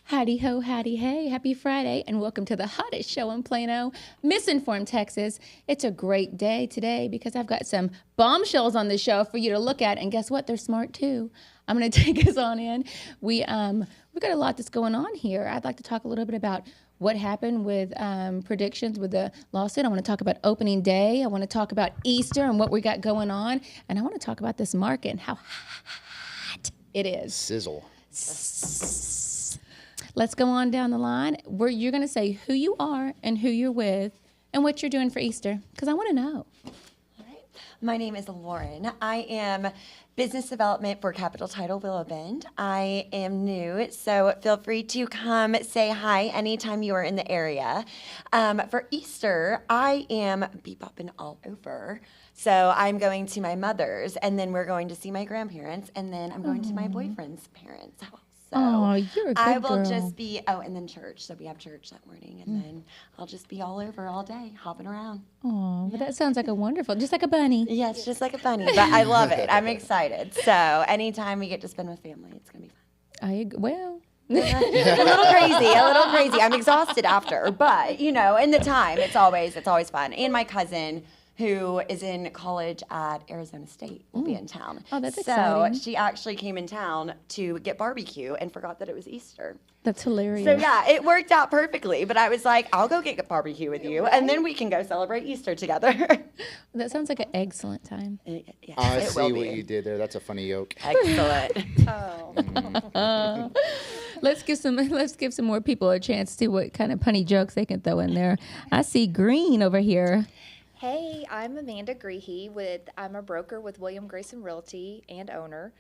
Howdy ho, howdy hey, happy Friday, and welcome to the hottest show in Plano, Misinformed Texas. It's a great day today because I've got some bombshells on the show for you to look at, and guess what? They're smart too. I'm going to take us on in. We've got a lot that's going on here. I'd like to talk a little bit about what happened with predictions with the lawsuit. I want to talk about opening day. I want to talk about Easter and what we got going on, and I want to talk about this market and how hot it is. Sizzle. Let's go on down the line where you're going to say who you are and who you're with and what you're doing for Easter, because I want to know. All right. My name is Lauren. I am business development for Capital Title Willow Bend. I am new, so feel free to come say hi anytime you are in the area. For Easter, I am bebopping all over. So I'm going to my mother's, and then we're going to see my grandparents, and then I'm going to my boyfriend's parents' house. So you're a good I will girl. just be, and then church. So we have church that morning, and then I'll just be all over all day, hopping around. Oh, well, that sounds like a wonderful, just like a bunny. Yeah, it's just like a bunny, but I love it. I'm excited. So anytime we get to spend with family, it's going to be fun. Well. a little crazy. I'm exhausted after, but in the time, it's always fun. And my cousin, who is in college at Arizona State, will be in town. Oh, that's so exciting. she actually came in town to get barbecue and forgot that it was Easter. That's hilarious. So yeah, it worked out perfectly. But I was like, I'll go get barbecue with you, and then we can go celebrate Easter together. That sounds like an excellent time. Yes, I it see will what be. you did there. That's a funny yoke. Excellent. Let's give some more people a chance to see what kind of punny jokes they can throw in there. I see Green over here. Hey, I'm Amanda Greehey. I'm a broker with William Grayson Realty and owner.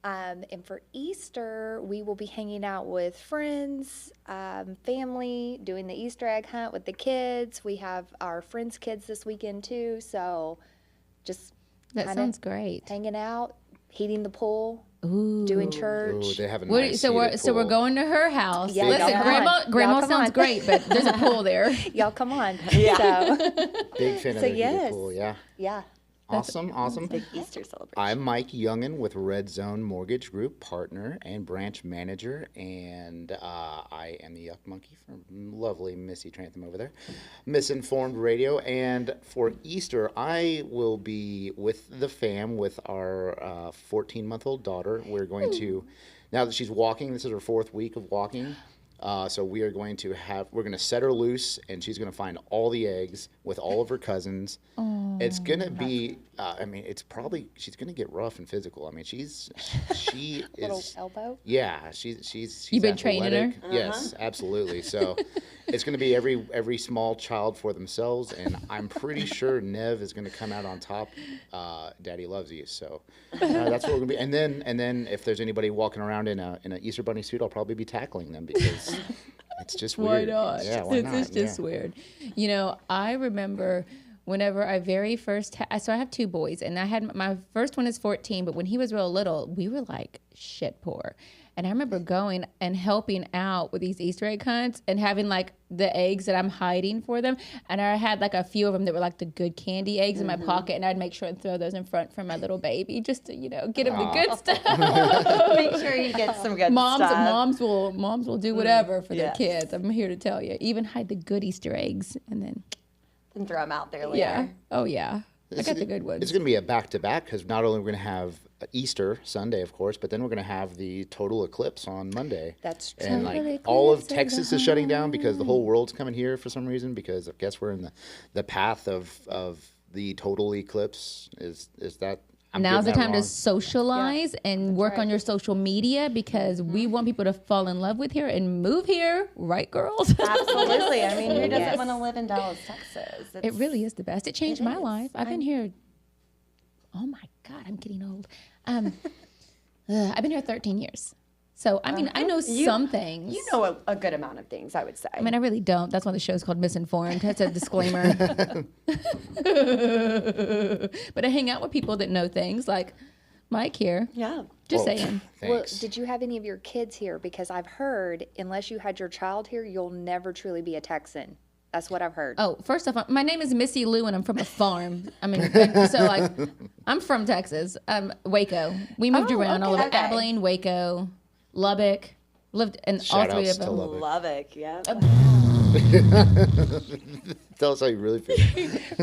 And for Easter, we will be hanging out with friends, family, doing the Easter egg hunt with the kids. We have our friends' kids this weekend too, so just That sounds great. hanging out, heating the pool, Ooh. doing church. Ooh, they have a nice So we're heated going to her house. Yeah, Listen, y'all come on. Grandma Y'all come sounds on. great, but there's a pool there. Y'all come on. Yeah. So, Big fan of So the heated yes. pool, yeah. yeah. Awesome. Big Easter celebration. I'm Mike Youngin with Red Zone Mortgage Group, partner and branch manager, and I am the Yuck Monkey from lovely Missy Trantham over there, Misinformed Radio. And for Easter, I will be with the fam with our 14-month-old daughter. We're going to, now that she's walking, this is her 4th week of walking. So we're going to set her loose, and she's going to find all the eggs with all of her cousins. It's going to be, she's going to get rough and physical. I mean, she Little is, elbow. yeah, she's You've been training her? athletic. Yes, absolutely. So it's going to be every small child for themselves, and I'm pretty sure Nev is going to come out on top. Daddy loves you. So that's what we're going to be. And then if there's anybody walking around in an Easter Bunny suit, I'll probably be tackling them because it's just weird. Why not? Yeah, why not? It's just weird. I remember whenever I very first, so I have 2 boys, and I had my first one is 14, but when he was real little, we were like shit poor. And I remember going and helping out with these Easter egg hunts and having like the eggs that I'm hiding for them. And I had like a few of them that were like the good candy eggs in my pocket, and I'd make sure and throw those in front for my little baby just to, get him the good stuff. Make sure you get some good Moms stuff. will do whatever for their Yes. kids. I'm here to tell you. Even hide the good Easter eggs and then And throw them out there later. yeah. Oh yeah. I got the good ones. It's going to be a back-to-back because not only are we going to have Easter Sunday, of course, but then we're going to have the total eclipse on Monday. That's true. And Total all of eclipse of Texas the is shutting down because the whole world's coming here for some reason because I guess we're in the path of the total eclipse. Is that? I'm Now's the getting that time to wrong? socialize and work on your social media because we want people to fall in love with here and move here, right, girls? Absolutely. I mean, who doesn't Yes. want to live in Dallas, Texas? It really is the best. It changed my is. life. I've been here. Oh my God, I'm getting old. I've been here 13 years. So, I mean, I know some things. You know a good amount of things, I would say. I mean, I really don't. That's why the show's called Misinformed. That's a disclaimer. But I hang out with people that know things like Mike here. yeah. Just Well, saying. Well, Thanks. did you have any of your kids here? Because I've heard, unless you had your child here, you'll never truly be a Texan. That's what I've heard. Oh, first off, my name is Missy Lou, and I'm from a farm. I mean, so like, I'm from Texas, Waco. We moved around all over okay. Abilene, Waco, Lubbock, lived in all Shout three outs of to them. Lubbock. Lubbock, yeah. Tell us how you really feel.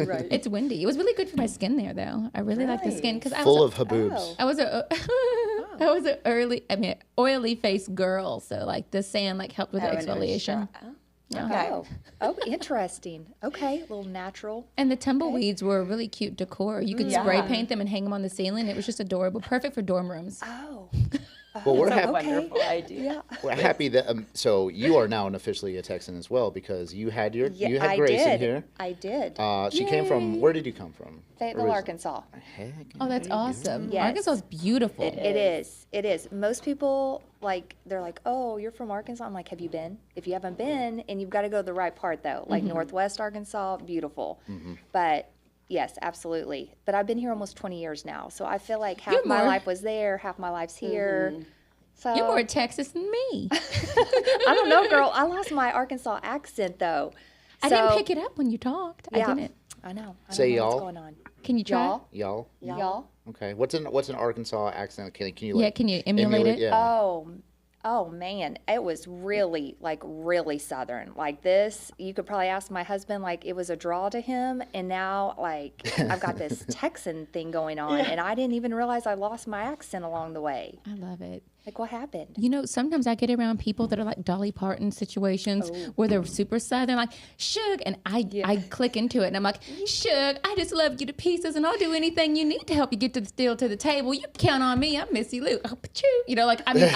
Right. It's windy. It was really good for my skin there, though. I really like the skin because Full of haboobs. Oh. I was a I was an oily faced girl, so like the sand like helped with the exfoliation. Okay. Oh, interesting. Okay, a little natural. And the tumbleweeds were really cute decor. You could spray Yeah. paint them and hang them on the ceiling. It was just adorable, perfect for dorm rooms. Oh, Well, we're That's a happy. wonderful idea. We're happy that so you are now officially a Texan as well because you had yeah, you had I Grace did. in here. I did. She came from where did you come from? Fayetteville, Originally? Arkansas. Heck, Oh, that's there you go. awesome. Yes. Arkansas is beautiful. It is. It is. Most people they're like, "Oh, you're from Arkansas." I'm like, "Have you been? If you haven't been, and you've got to go to the right part though, like Northwest Arkansas, beautiful." But yes, absolutely. But I've been here almost 20 years now, so I feel like half You're my more- life was there, half my life's here. So You're more Texas than me. I don't know, girl. I lost my Arkansas accent though. I didn't pick it up when you talked. Yeah, I didn't. I know. I Say don't know y'all. what's going on. Can you try? Y'all. Y'all. Y'all. Okay. What's an Arkansas accent? Can you Yeah, can you emulate it? Yeah. Oh man, it was really really southern. Like this, you could probably ask my husband. Like it was a draw to him, and now like I've got this Texan thing going on, and I didn't even realize I lost my accent along the way. I love it. Like what happened? You know, sometimes I get around people that are like Dolly Parton situations where they're super southern, like Suge, and I click into it, and I'm like, Suge, I just love you to pieces, and I'll do anything you need to help you get to the still to the table. You can count on me. I'm Missy Lou. Oh, pachoo. You know, like I mean,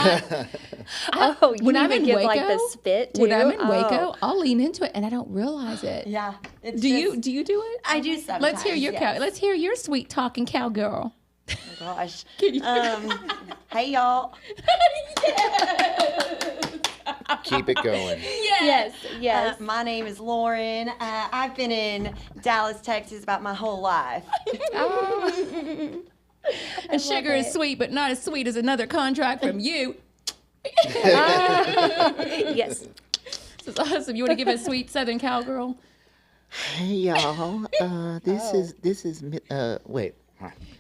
You when I'm even in give Waco, like the spit too. when I'm in Waco, Oh. I'll lean into it, and I don't realize it. Yeah. It's Do just- you do it? I do sometimes. Let's hear your yes. let's hear your sweet talking cowgirl. Oh, gosh. Hey, y'all. Keep it going. Yes. My name is Lauren. I've been in Dallas, Texas about my whole life. And sugar is sweet, but not as sweet as another contract from you. Yes. This is awesome. You want to give a sweet Southern cowgirl? Hey y'all. This is wait.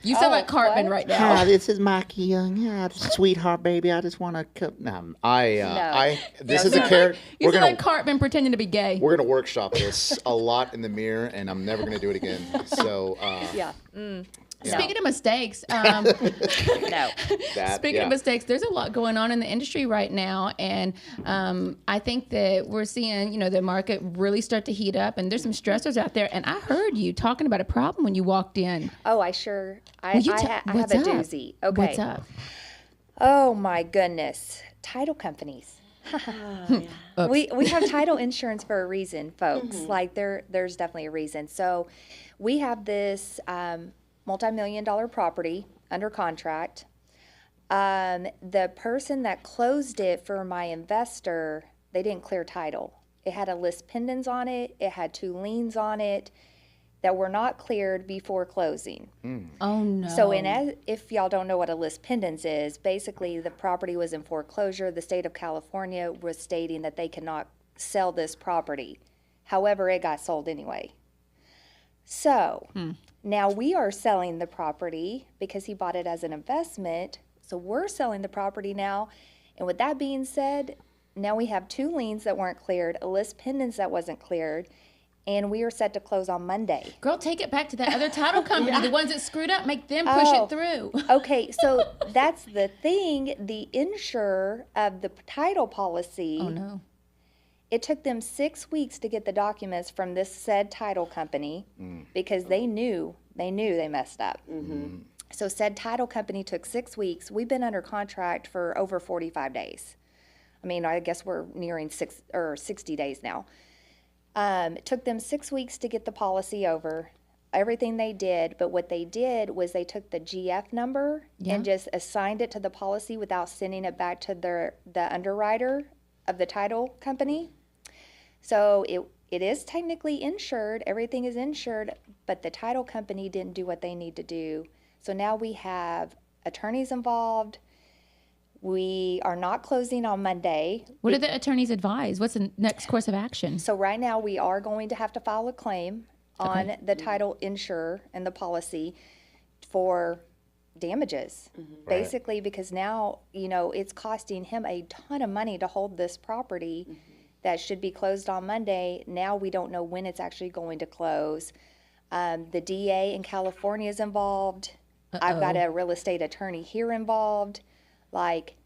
You sound like Cartman what? right now. Hi, this is Mikey Young. Yeah, sweetheart, baby. I just want to come. This is a character. You We're sound gonna like Cartman pretending to be gay. we're gonna workshop this a lot in the mirror, and I'm never gonna do it again. So Yeah. Speaking of mistakes, No. speaking of mistakes, there's a lot going on in the industry right now, and I think that we're seeing, the market really start to heat up, and there's some stressors out there. And I heard you talking about a problem when you walked in. Oh, I have a What's up? doozy. Okay. What's up? Oh my goodness. Title companies. We have title insurance for a reason, folks. Like there's definitely a reason. So we have this multi-million-dollar property under contract. The person that closed it for my investor, they didn't clear title. It had a list pendants on it. It had 2 liens on it that were not cleared before closing. Oh no. So, if y'all don't know what a list pendants is, basically the property was in foreclosure. The state of California was stating that they cannot sell this property. However, it got sold anyway. So, now we are selling the property because he bought it as an investment. So, we're selling the property now. And with that being said, now we have 2 liens that weren't cleared, a list pendants that wasn't cleared, and we are set to close on Monday. Girl, take it back to that other title company. The ones that screwed up, make them push it through. Okay, so that's the thing. The insurer of the title policy, Oh no. it took them 6 weeks to get the documents from this said title company because they knew they messed up. So said title company took 6 weeks. We've been under contract for over 45 days. I mean, I guess we're nearing 60 days now. It took them 6 weeks to get the policy over, everything they did, but what they did was they took the GF number and just assigned it to the policy without sending it back to the underwriter of the title company. So it is technically insured, everything is insured, but the title company didn't do what they need to do. So now we have attorneys involved. We are not closing on Monday. What did the attorneys advise? What's the next course of action? So right now we are going to have to file a claim on the title insurer and the policy for damages, basically, because now, it's costing him a ton of money to hold this property that should be closed on Monday. Now we don't know when it's actually going to close. The DA in California is involved. I've got a real estate attorney here involved. Like,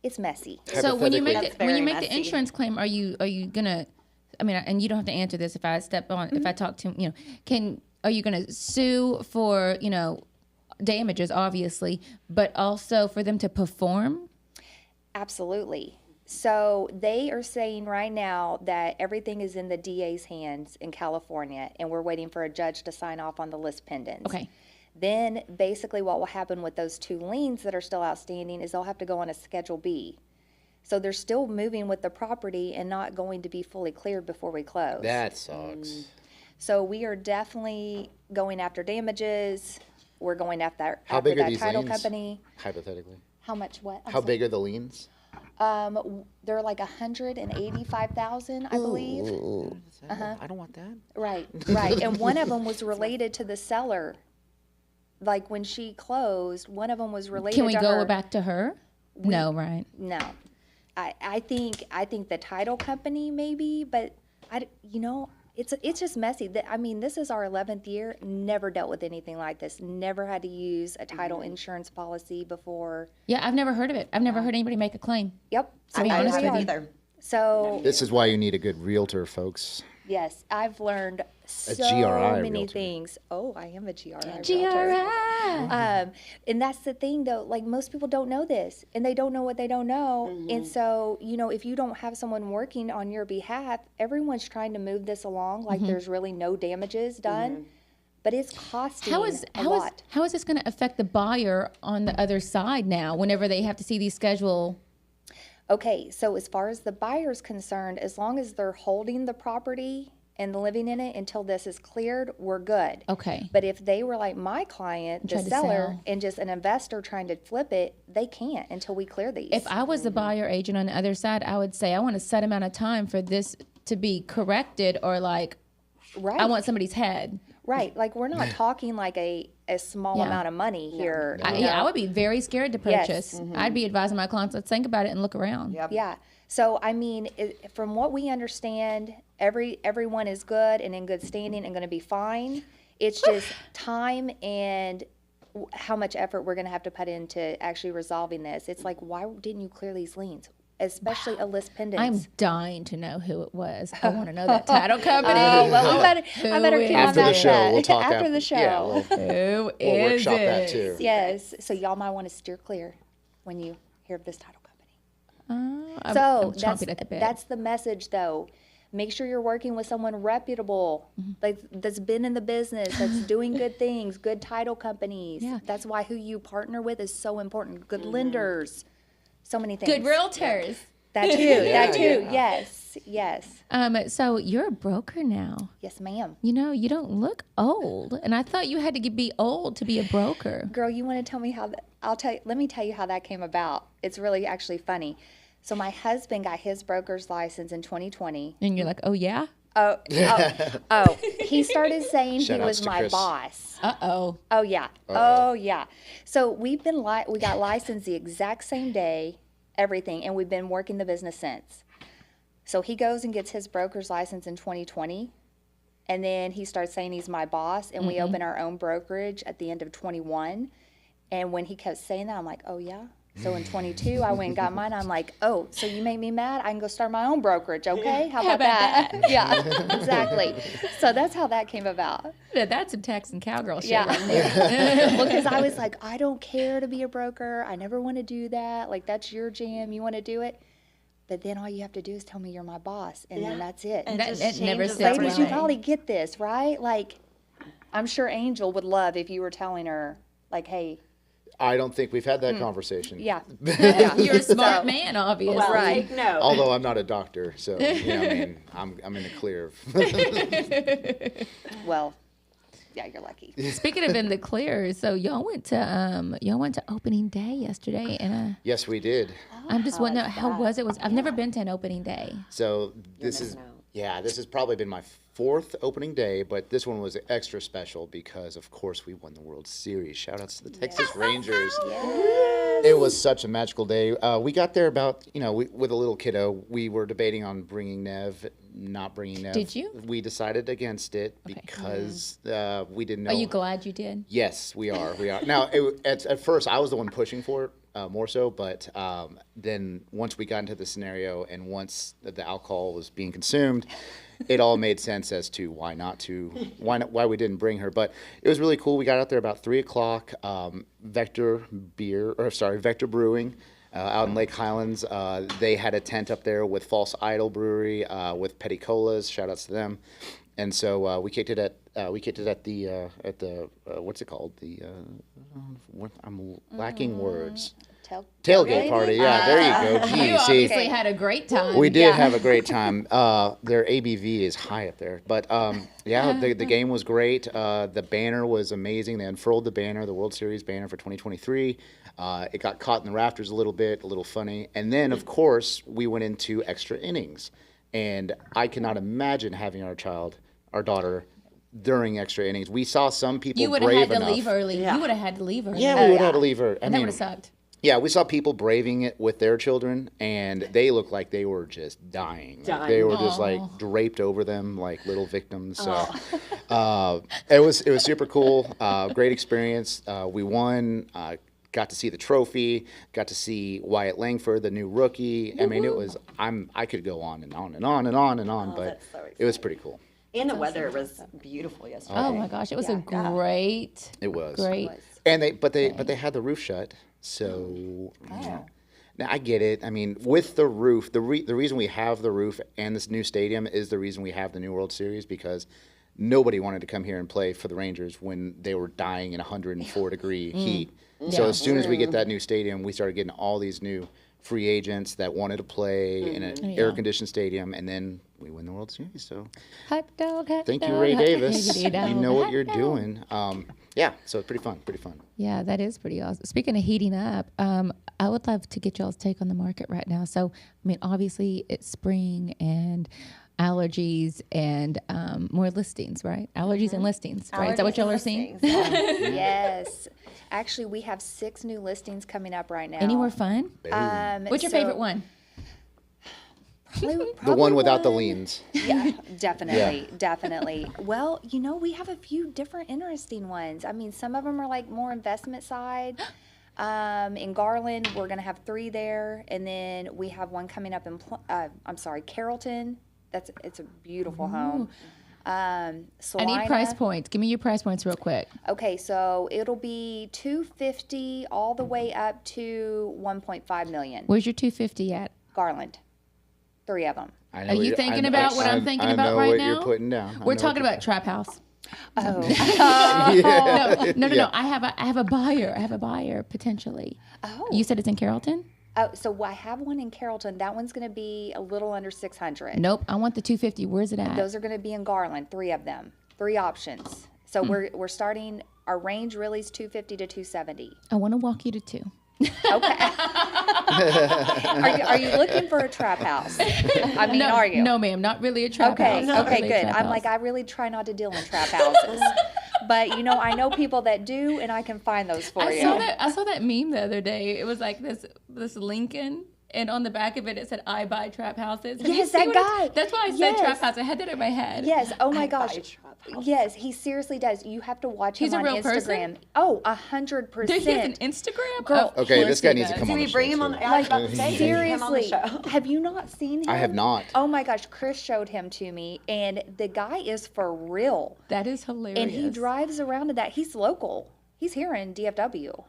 it's messy. So when you make very the messy. insurance claim, are you gonna? I mean, and you don't have to answer this if I step on. If I talk to are you gonna sue for damages, obviously, but also for them to perform? Absolutely. So they are saying right now that everything is in the DA's hands in California, and we're waiting for a judge to sign off on the list pendants. Okay. Then basically what will happen with those 2 liens that are still outstanding is they'll have to go on a Schedule B. So they're still moving with the property and not going to be fully cleared before we close. That sucks. So we are definitely going after damages. We're going after How big are that these title liens? hypothetically. Hypothetically. How much? What? I'm How sorry. big are the liens? They're like 185,000, I believe. I don't want that. Right, right. And one of them was related to the seller. Like when she closed, one of them was related Can we to go her. back to her? No, right? No, I think the title company maybe, but it's just messy. I mean, this is our 11th year. Never dealt with anything like this. Never had to use a title insurance policy before. Yeah, I've never heard of it. I've never heard anybody make a claim. Yep. be I honest with haven't you. either. So This is why you need a good realtor, folks. yes, I've learned so GRI many realtor. things. Oh, I am a GRI realtor. GRI. And that's the thing, though. Like, most people don't know this, and they don't know what they don't know. And so, if you don't have someone working on your behalf, everyone's trying to move this along like there's really no damages done. But it's costing a lot. How is this going to affect the buyer on the other side now? Whenever they have to see these schedule. Okay, so as far as the buyer's concerned, as long as they're holding the property and living in it until this is cleared, we're good. Okay. But if they were like my client, the Tried to seller, sell. and just an investor trying to flip it, they can't until we clear these. If I was the buyer agent on the other side, I would say I want a set amount of time for this to be corrected, or like right, I want somebody's head. right, like we're not talking like a small Yeah. amount of money here. you Yeah, I know? would be very scared to Yes. purchase. I'd be advising my clients, let's think about it and look around. Yep. Yeah. So I mean, from what we understand, everyone is good and in good standing and going to be fine. It's just time and how much effort we're going to have to put into actually resolving this. It's like, why didn't you clear these liens, especially a list pendants? I'm dying to know who it was. I want to know that title company. Oh, well, I better Who get on After the that show, chat. we'll talk after the show. Yeah, we'll Who is workshop it? that too. Yes. So y'all might want to steer clear when you hear of this title company. I'm So chomping at the bit. that's the message, though. Make sure you're working with someone reputable, like that's been in the business, that's doing good things, good title companies. Yeah. That's why who you partner with is so important. Good lenders, so many things. Good realtors. That too. Yeah, that too. yeah. Yes. Yes. So you're a broker now. Yes, ma'am. You don't look old, and I thought you had to be old to be a broker. Girl, you want to tell me how that? Let me tell you how that came about. It's really actually funny. So my husband got his broker's license in 2020. And you're like, oh yeah, Oh, he started saying Shout he outs was to my Chris. boss. uh-oh. Oh yeah. Oh yeah. So we got licensed the exact same day, everything, and we've been working the business since. So he goes and gets his broker's license in 2020, and then he starts saying he's my boss, and we open our own brokerage at the end of 21. And when he kept saying that, I'm like, oh yeah. So in 22, I went and got mine. I'm like, oh, so you made me mad? I can go start my own brokerage, okay? How about that? Yeah, exactly. So that's how that came about. That's some Texan cowgirl shit. Yeah. Right there. Well, because I was like, I don't care to be a broker. I never want to do that. Like, that's your jam. You want to do it. But then all you have to do is tell me you're my boss, and then that's it. And That- just it never changes sits everything. Ladies, you right. probably get this, right? Like, I'm sure Angel would love if you were telling her, like, hey, I don't think we've had that conversation. yeah. You're a smart man, obviously. Well, Right. take note. Although I'm not a doctor, so I mean, I'm in the clear. Well, yeah, you're lucky. Speaking of in the clear, so y'all went to opening day yesterday, and Yes, we did. I'm just wondering how was it? I've never been to an opening day. So this is missing out. Yeah, this has probably been my fourth opening day, but this one was extra special because, of course, we won the World Series. Shout outs to the Texas Rangers. It was such a magical day. We got there about, with a little kiddo. We were debating on bringing Nev, not bringing Nev. Did you? We decided against it because we didn't know. Are you glad you did? Yes, we are. We are. Now, at first, I was the one pushing for it more so, but then once we got into the scenario and once the alcohol was being consumed, it all made sense as to why we didn't bring her. But it was really cool. We got out there about 3:00. Vector Brewing. Out in Lake Highlands, they had a tent up there with False Idol Brewery with Petty Colas. Shout outs to them. And so we kicked it at the what's it called? I'm lacking words. Tailgate party. Yeah, there you go. Gee, You see, obviously had a great time. we did have a great time. Their ABV is high up there, but the game was great. The banner was amazing. They unfurled the banner, the World Series banner for 2023. It got caught in the rafters a little bit, a little funny, and then of course we went into extra innings, and I cannot imagine having our daughter. During extra innings, we saw some people You would have brave had to enough. leave early. You would have had to leave early. Yeah, we would have had to leave her. And that would have sucked. Yeah, we saw people braving it with their children, and they looked like they were just dying. Like, they were just like draped over them like little victims. So it was super cool. Great experience. We won. Got to see the trophy. Got to see Wyatt Langford, the new rookie. I mean, it was. I could go on and on and on and on and on, but that's so it was pretty cool. And the weather was beautiful yesterday. Oh my gosh, it was a great. It was. Great. And they had the roof shut. So now I get it. I mean, with the roof, the reason we have the roof and this new stadium is the reason we have the new World Series, because nobody wanted to come here and play for the Rangers when they were dying in 104-degree heat. So as soon as we get that new stadium, we started getting all these new free agents that wanted to play in an air-conditioned stadium, and then we win the World Series. So Hot dog, thank you, Ray Davis. You know what you're doing. So it's pretty fun. Yeah, that is pretty awesome. Speaking of heating up, I would love to get y'all's take on the market right now. So, I mean, obviously it's spring and allergies and more listings, right? Allergies and listings, right? Is that what y'all are seeing? Yes. Actually, we have 6 new listings coming up right now. Anywhere fun? What's your favorite one? The one without the liens. Yeah, definitely. Well, we have a few different interesting ones. I mean, some of them are like more investment side. In Garland, we're going to have 3 there. And then we have one coming up in, Carrollton. It's a beautiful home. I need price points. Give me your price points real quick. Okay, so it'll be $250 all the way up to $1.5 million. Where's your 250 at? Garland. 3 of them. Are you thinking about what I'm thinking about right now? I know what you're putting down. We're talking about Trap House. Oh. No. I have a buyer. I have a buyer potentially. Oh. You said it's in Carrollton? Oh, so I have one in Carrollton. That one's going to be a little under 600. Nope. I want the 250. Where's it at? Those are going to be in Garland. 3 of them. 3 options. So we're starting. Our range really is 250 to 270. I want to walk you to 2. Okay. Are you looking for a trap house? I mean, are you? No, ma'am. Not really a trap house. Okay, good. I'm like, I really try not to deal in trap houses. But, I know people that do, and I can find those for you. I saw that meme the other day. It was like this Lincoln, and on the back of it, it said, "I buy trap houses." Yes, that guy. That's why I said trap house. I had that in my head. Yes. Oh, my gosh. Yes, he seriously does. You have to watch him on Instagram. Person? Oh, 100%. He has an Instagram? Girl, okay, this guy needs to come on the show. Bring him on. I was about to say, seriously, have you not seen him? I have not. Oh my gosh, Chris showed him to me, and the guy is for real. That is hilarious. And he drives around in that. He's local. He's here in DFW.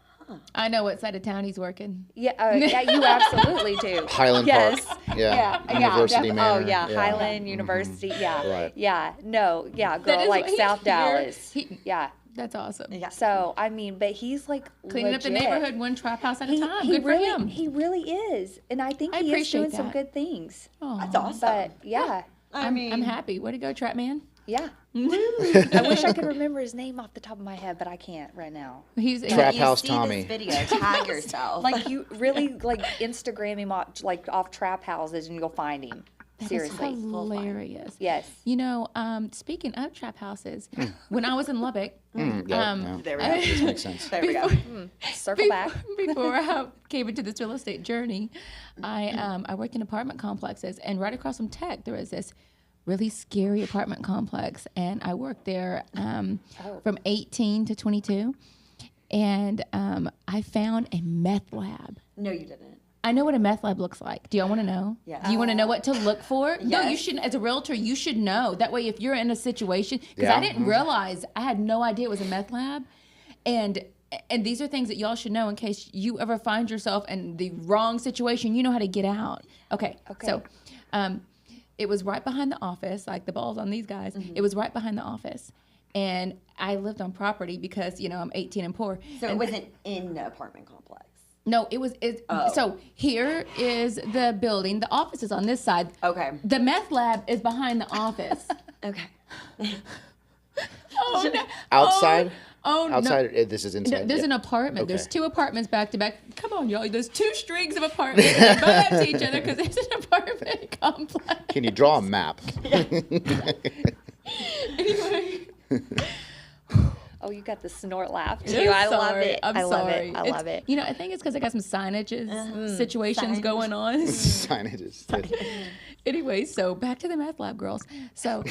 I know what side of town he's working. Yeah, you absolutely do. Highland Park. Yeah. University Manor. Oh, yeah. Highland University. Yeah. Right. Yeah. No. Yeah, girl, like South Dallas. Yeah. That's awesome. Yeah. So, I mean, but he's like cleaning legit. up the neighborhood one trap house at a time. Good really, for him. He really is. And I think I he is doing some that. good things. Oh, That's awesome. But, yeah. I'm happy. Way to go, Trap Man. Yeah. I wish I could remember his name off the top of my head, but I can't right now. He's Trap You House see Tommy. This video, tag yourself. Like, you really, like, Instagram him off, like, off trap houses, and you'll find him. That is Seriously. hilarious. Yes. You know, speaking of trap houses, when I was in Lubbock, There we go. This makes sense. There we go. Circle back. before I came into this real estate journey, I worked in apartment complexes, and right across from Tech, there was this really scary apartment complex, and I worked there from 18 to 22, and I found a meth lab. No, you didn't. I know what a meth lab looks like. Do y'all want to know? Yes. Do you want to know what to look for? No, you Yes. should. As a realtor, you should know. That way, if you're in a situation, because Yeah. I didn't realize, I had no idea it was a meth lab, and these are things that y'all should know in case you ever find yourself in the wrong situation. You know how to get out. Okay. So, it was right behind the office. Like the ball's on these guys. It was right behind the office, and I lived on property because I'm 18 and poor. So and it wasn't in the apartment complex. no, it was. So here is the building. The office is on this side. Okay. The meth lab is behind the office. Okay. Oh, no. Outside? Oh, no. Outside, this is No, inside. there's yeah. an apartment. There's Okay. 2 apartments back to back. Come on, y'all. There's 2 strings of apartments. They butt up to each other because it's an apartment complex. Can you draw a map? Anyway. Oh, you got the snort laugh too. I'm I love sorry. it. I'm I love sorry. it. I love it. I think it's because I got some signages situations Signage. going on. Signages. Anyway, so back to the meth lab, girls. So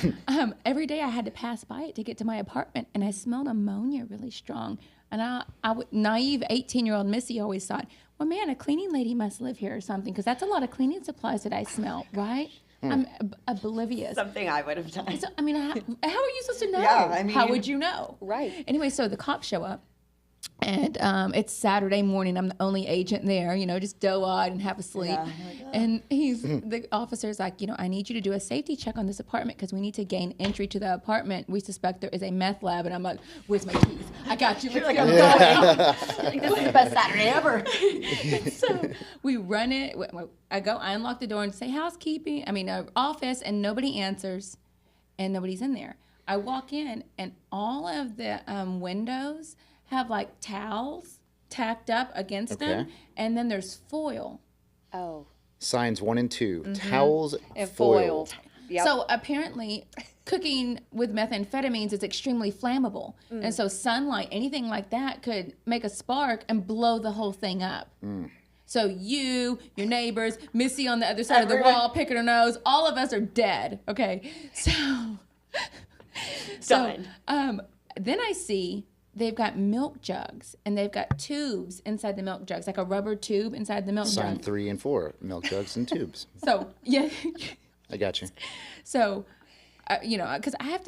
every day I had to pass by it to get to my apartment, and I smelled ammonia really strong. And naive 18-year-old Missy always thought, well, man, a cleaning lady must live here or something, because that's a lot of cleaning supplies that I smell, right? I'm oblivious. Something I would have done. So, I mean, how are you supposed to know? Yeah, I How mean- would you know? Right. Anyway, so the cops show up. And it's Saturday morning. I'm the only agent there, just doe-eyed and half asleep. Yeah. And the officer's like, I need you to do a safety check on this apartment because we need to gain entry to the apartment. We suspect there is a meth lab. And I'm like, where's my keys? I got you. Let's Like, go. I'm this is the best Saturday ever. So we run it. I unlock the door and say housekeeping. Office, and nobody answers, and nobody's in there. I walk in, and all of the windows have like towels tacked up against them, Okay. and then there's foil. Oh. Signs 1 and 2. Towels, And foil. foiled. Yep. So apparently, cooking with methamphetamines is extremely flammable, and so sunlight, anything like that, could make a spark and blow the whole thing up. So your neighbors, Missy on the other side of the Everyone. wall, picking her nose, all of us are dead. Okay, so Done. then I see they've got milk jugs, and they've got tubes inside the milk jugs, like a rubber tube inside the milk Sign jug. 3 and 4. Milk jugs and tubes. So yeah. I got you. So, because I have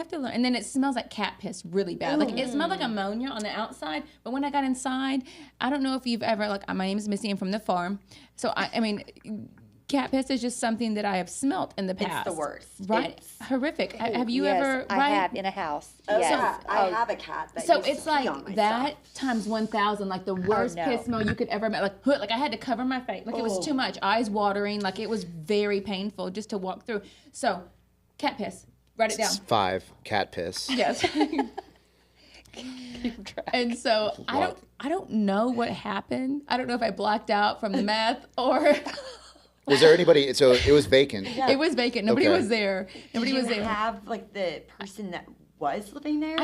to learn. And then it smells like cat piss really bad. Like it smelled like ammonia on the outside, but when I got inside, I don't know if you've ever, my name is Missy, I'm from the farm. So I mean, cat piss is just something that I have smelt in the past. It's the worst. Right? It's- Horrific. Have you Yes, ever? I right? have in a house. Oh, Yes. yeah. I have a cat that So used to it's pee like on my that stuff. times 1,000, like the worst no. piss smell you could ever make. Like I had to cover my face. Like it was too much. Eyes watering. Like it was very painful just to walk through. So, cat piss. Write it down. 5. Cat piss. Yes. And so I don't know what happened. I don't know if I blacked out from the meth or Was there anybody? So it was vacant. it was vacant. Nobody Okay. was there. Nobody Did was you there. have the person that was living there?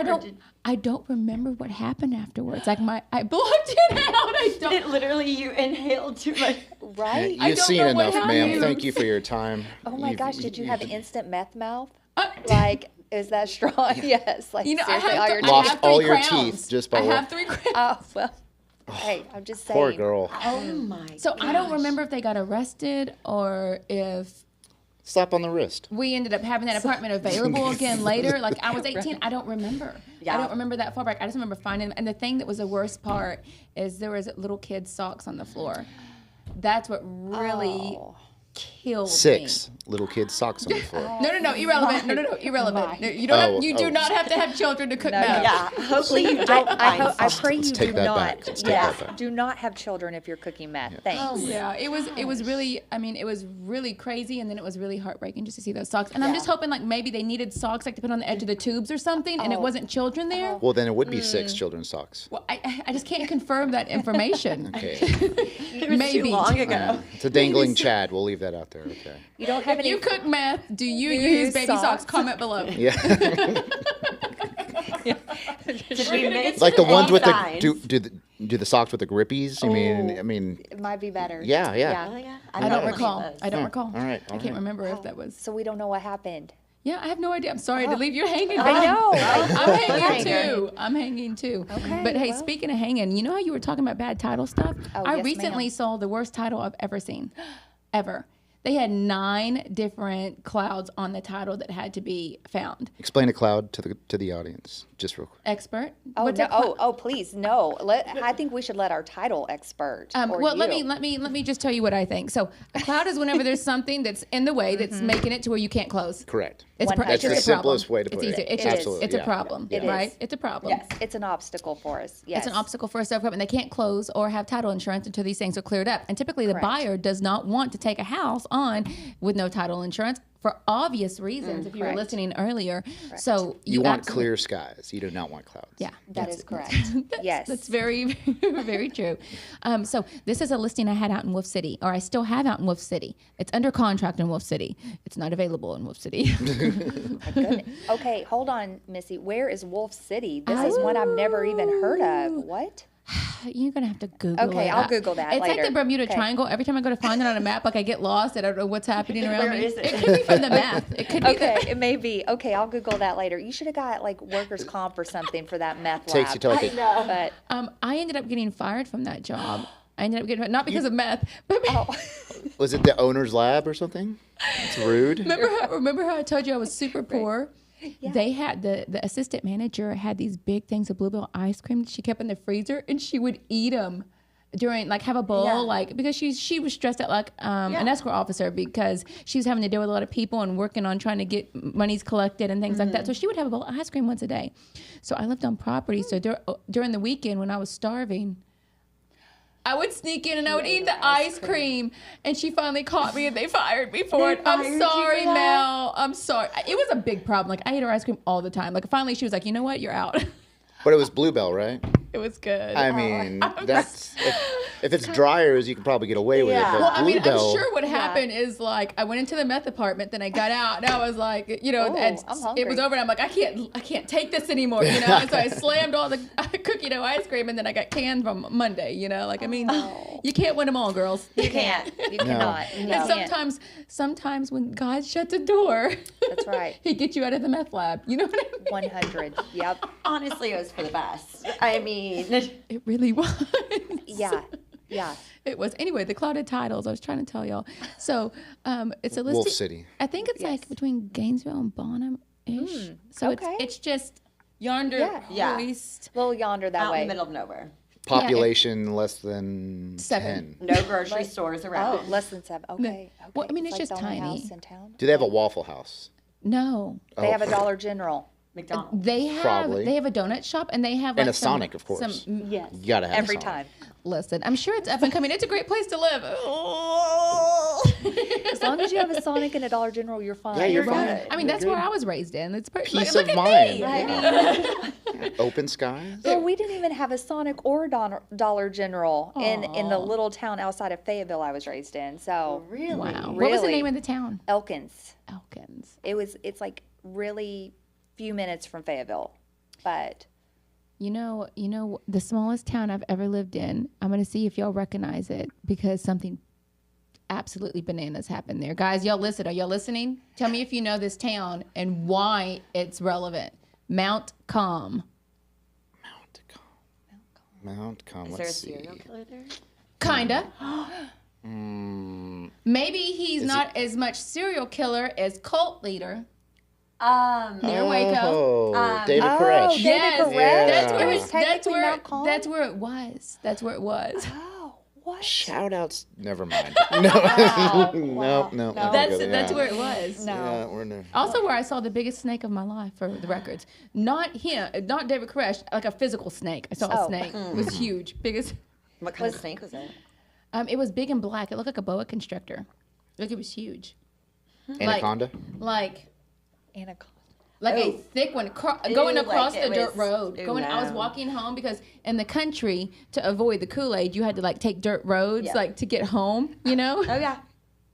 I don't remember what happened afterwards. Like I blocked it out. I don't. It literally you inhaled too much. Right? I You've don't seen know what enough, ma'am. happened. Thank you for your time. Oh my You've- gosh, did you have instant meth mouth? Uh, Like, is that strong? Yes. Like, I seriously, have, all your I Lost have all 3 your crowns. teeth just by I walk- have 3 crowns. Oh, well. Hey, I'm just saying. Poor girl. Oh my. So I don't remember if they got arrested or if Slap on the wrist. we ended up having that apartment available again later. Like I was 18. I don't remember. Yeah. I don't remember that far back. I just remember finding them. And the thing that was the worst part is there was little kids' socks on the floor. That's what really Oh. killed 6 little kids' socks on the floor. me. No, irrelevant. No, irrelevant. No, you don't. Oh, You do oh. not have to have children to cook No, meth. Yeah. Hopefully you don't I find I some. pray Let's you take do that not. back. Let's take Yes, that back. do not have children if you're cooking meth. Thanks. Yeah, it was really. I mean, it was really crazy, and then it was really heartbreaking just to see those socks. And I'm just hoping, like maybe they needed socks, like to put on the edge of the tubes or something, and it wasn't children there. Well, then it would be 6 children's socks. Well, I just can't confirm that information. Okay. It was Maybe. too long ago. It's a dangling Chad. We'll leave that out there. Okay. You don't have If any. you cook meth, do you you use use baby socks? socks? Comment below. Yeah. Should we mix Like the it ones with the signs? do the socks with the grippies? I mean, It might be better. yeah. Oh, yeah. I don't know recall. those. I don't recall. All right. I can't remember if that was. So we don't know what happened. Yeah, I have no idea. I'm sorry to leave you hanging. I know. I'm hanging Okay. too. I'm hanging too. Okay, But hey, well. speaking of hanging, you know how you were talking about bad title stuff? Oh, I yes, recently ma'am. saw the worst title I've ever seen. Ever. They had 9 different clouds on the title that had to be found. Explain a cloud to the audience, just real quick. Expert? Oh, What's no, a cloud? please, no. I think we should let our title expert. Or Well, let you. me just tell you what I think. So, a cloud is whenever there's something that's in the way that's making it to where you can't close. Correct. It's, One it's hundred. just That's the a problem. simplest way to put it's it. easy. It's It just, is. it's a Yeah. problem, It right? is. It's a problem. Yes, it's an obstacle for us. Yes. It's an obstacle for a self and they can't close or have title insurance until these things are cleared up. And typically, the Correct. buyer does not want to take a house on with no title insurance for obvious reasons. If you were Correct. listening earlier, so You want absolutely- clear skies. You do not want clouds. Yeah, That is correct. Yes. that's very, very true. So this is a listing I had out in Wolf City, or I still have out in Wolf City. It's under contract in Wolf City. It's not available in Wolf City. Goodness. Okay, hold on, Missy. Where is Wolf City? This is one I've never even heard of. What? You're gonna have to Google it. Okay, I'll Google that It's like later. the Bermuda Okay. Triangle. Every time I go to find it on a map, like I get lost. I don't know what's happening around Where me. is it? It could be from the meth. It could be. Okay, it may be. Okay, I'll Google that later. You should have got like workers' comp or something for that meth lab. Takes you to like a, But I ended up getting fired from that job. I ended up getting not because of meth, but was it the owner's lab or something? It's rude. remember how I told you I was super poor? They had the assistant manager had these big things of Bluebell ice cream that she kept in the freezer, and she would eat them during like have a bowl Yeah. like because she was stressed out like an escort officer because she was having to deal with a lot of people and working on trying to get monies collected and things like that. So she would have a bowl of ice cream once a day. So I lived on property. So during the weekend when I was starving, I would sneak in and I would eat the ice cream. And she finally caught me and they fired me for it. I'm fired you sorry, for that? Mel. I'm sorry. It was a big problem. Like I ate her ice cream all the time. Like finally she was like, you know what? You're out. But it was Bluebell, right? It was good. I mean, that's if it's dryers, you can probably get away with it. Yeah. But Well, I mean, I'm Bluebell, sure what happened is like I went into the meth apartment, then I got out, and I was like, you know, Oh, and I'm it was hungry. over, and I'm like, I can't take this anymore, you know. And so I slammed all the cookie dough ice cream, and then I got canned from Monday, you know. Like I mean, you can't win them all, girls. you can't. You cannot. You And can't. sometimes when God shuts a door, That's right. He gets you out of the meth lab. You know what I mean? 100. Yep. Honestly, it was for the best. I mean, It really was. Yeah. Yeah. It was. Anyway, the clouded titles, I was trying to tell y'all. So it's a listing. Wolf City. I think it's like between Gainesville and Bonham-ish. So okay. it's just yonder Yeah. hoist. A little yonder that out way. in the middle of nowhere. Population less than 7. 10. No grocery stores Oh, around. less than 7. Okay. Well, I mean, It's it's like just the only tiny. house in town. Do they have a Waffle House? No. They have a Dollar General. McDonald's. They have Probably. they have a donut shop and they have And like a Sonic, of course. Some, Yes. You gotta have a Every Sonic. time. listen, I'm sure it's up and coming. It's a great place to live. As long as you have a Sonic and a Dollar General, you're fine. Yeah, you're Right. fine. I mean, that's where I was raised in. It's pretty Peace look of at mind. me. Yeah. Open skies. Well, we didn't even have a Sonic or Dollar General in the little town outside of Fayetteville I was raised in. So Really? Wow. What was the Really? name of the town? Elkins. Elkins. It's like really few minutes from Fayetteville, but You know, the smallest town I've ever lived in. I'm gonna see if y'all recognize it because something absolutely bananas happened there. Guys, y'all listen. Are y'all listening? Tell me if you know this town and why it's relevant. Mount Calm. Mount Calm. Is there a Let's see. serial killer there? Kinda. Mm, Maybe he's not as much serial killer as cult leader. Near Waco. Oh, David oh, Koresh. David Yes, Koresh. that's Yeah. where It it's, was technically Mount Calm? that's where it was. That's where it was. Oh, what? Shout outs. Never mind. No. No. No. That's where it was. No. Yeah, we're no. Also, where I saw the biggest snake of my life, for the records. Not him, not David Koresh, like a physical snake. I saw a Oh. snake. It was huge, biggest. What kind of snake was it? It was big and black. It looked like a boa constrictor. Like it was huge. Anaconda. Like Anaconda. a Ooh. thick one going Ooh, across like the it dirt was- road. ooh, I was no. walking home because in the country to avoid the Kool-Aid, you had to like take dirt roads Yeah. like to get home. You know. Oh yeah.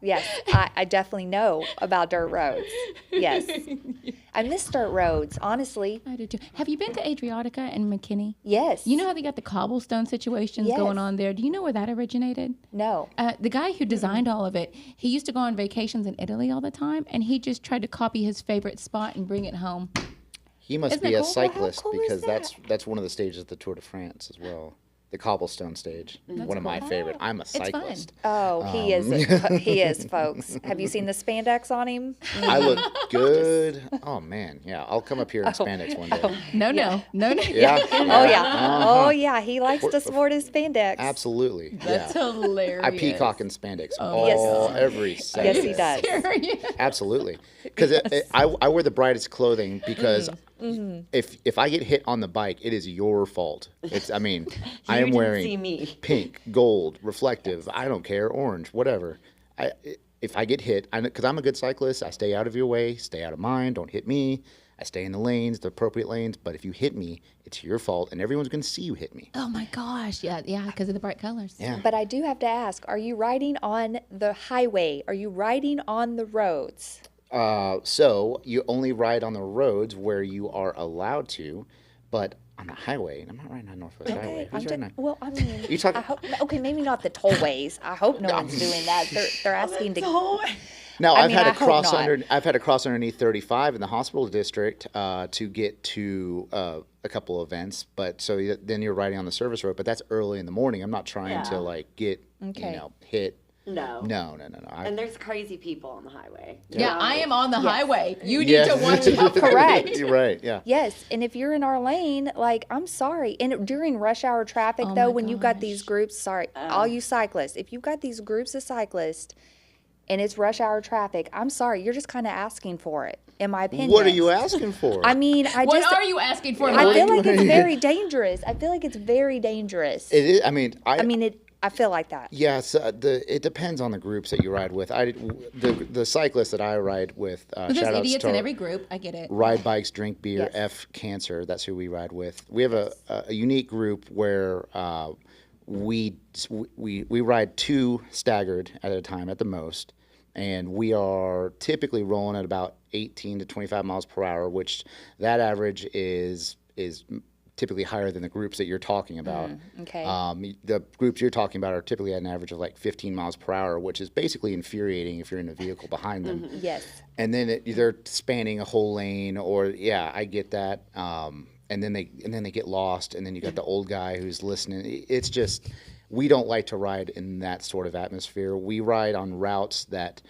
Yes, I definitely know about dirt roads. Yes. I miss dirt roads, honestly. I do too. Have you been to Adriatica and McKinney? Yes. You know how they got the cobblestone situations Yes. going on there? Do you know where that originated? No. The guy who designed all of it, he used to go on vacations in Italy all the time, and he just tried to copy his favorite spot and bring it home. He must Isn't be that a cool? cyclist Well, how cool is because that's one of the stages of the Tour de France as well. The cobblestone stage, one of my favorite. I'm a fun. cyclist. Oh, he is. He is, folks. Have you seen the spandex on him? I look good. Oh man, yeah. I'll come up here in spandex one day. No. Yeah. Oh yeah. Oh yeah. He likes to sport his spandex. Absolutely. That's yeah. hilarious. I peacock in spandex Yes. every Saturday. Yes, he does. Serious? Absolutely, because I wear the brightest clothing because if I get hit on the bike, it is your fault. I am didn't wearing see me. pink, gold, reflective. I don't care, orange, whatever. If I get hit, because I'm a good cyclist, I stay out of your way, stay out of mine. Don't hit me. I stay in the lanes, the appropriate lanes. But if you hit me, it's your fault, and everyone's going to see you hit me. Oh my gosh. Yeah, because of the bright colors. Yeah. But I do have to ask, are you riding on the highway? Are you riding on the roads? So you only ride on the roads where you are allowed to, but on the highway, I'm not riding on Northwest Highway. Who's riding on? Well, I mean, You talking- I hope, okay, maybe not the tollways. I hope no one's doing that. They're asking to. No, I I've mean, had I to hope cross not. I've had to cross underneath 35 in the hospital district to get to a couple events. But so then you're riding on the service road, but that's early in the morning. I'm not trying to Yeah. like get Okay. hit. No. No. And there's crazy people on the highway. Yeah, I am on the highway. You need Yeah. to watch out. Correct. You're right. Yeah. Yes, and if you're in our lane, like, I'm sorry. And during rush hour traffic, Oh though, my when you've got these groups, sorry, all you cyclists, if you've got these groups of cyclists and it's rush hour traffic, I'm sorry, you're just kind of asking for it, in my opinion. What are you asking for? I mean, What are you asking for? I Mike? feel like it's very dangerous. I feel like it's very dangerous. It is. I feel like that. Yes, it depends on the groups that you ride with. The cyclists that I ride with. There's shout outs idiots to in every group. I get it. Ride bikes, drink beer, Yes. F cancer. That's who we ride with. We have a unique group where we ride two staggered at a time at the most, and we are typically rolling at about 18 to 25 miles per hour, which that average is typically higher than the groups that you're talking about. Okay. The groups you're talking about are typically at an average of like 15 miles per hour, which is basically infuriating if you're in a vehicle behind them. Yes. And then they're spanning a whole lane, or I get that. And then they get lost, and then you got the old guy who's listening. It's just, we don't like to ride in that sort of atmosphere. We ride on routes that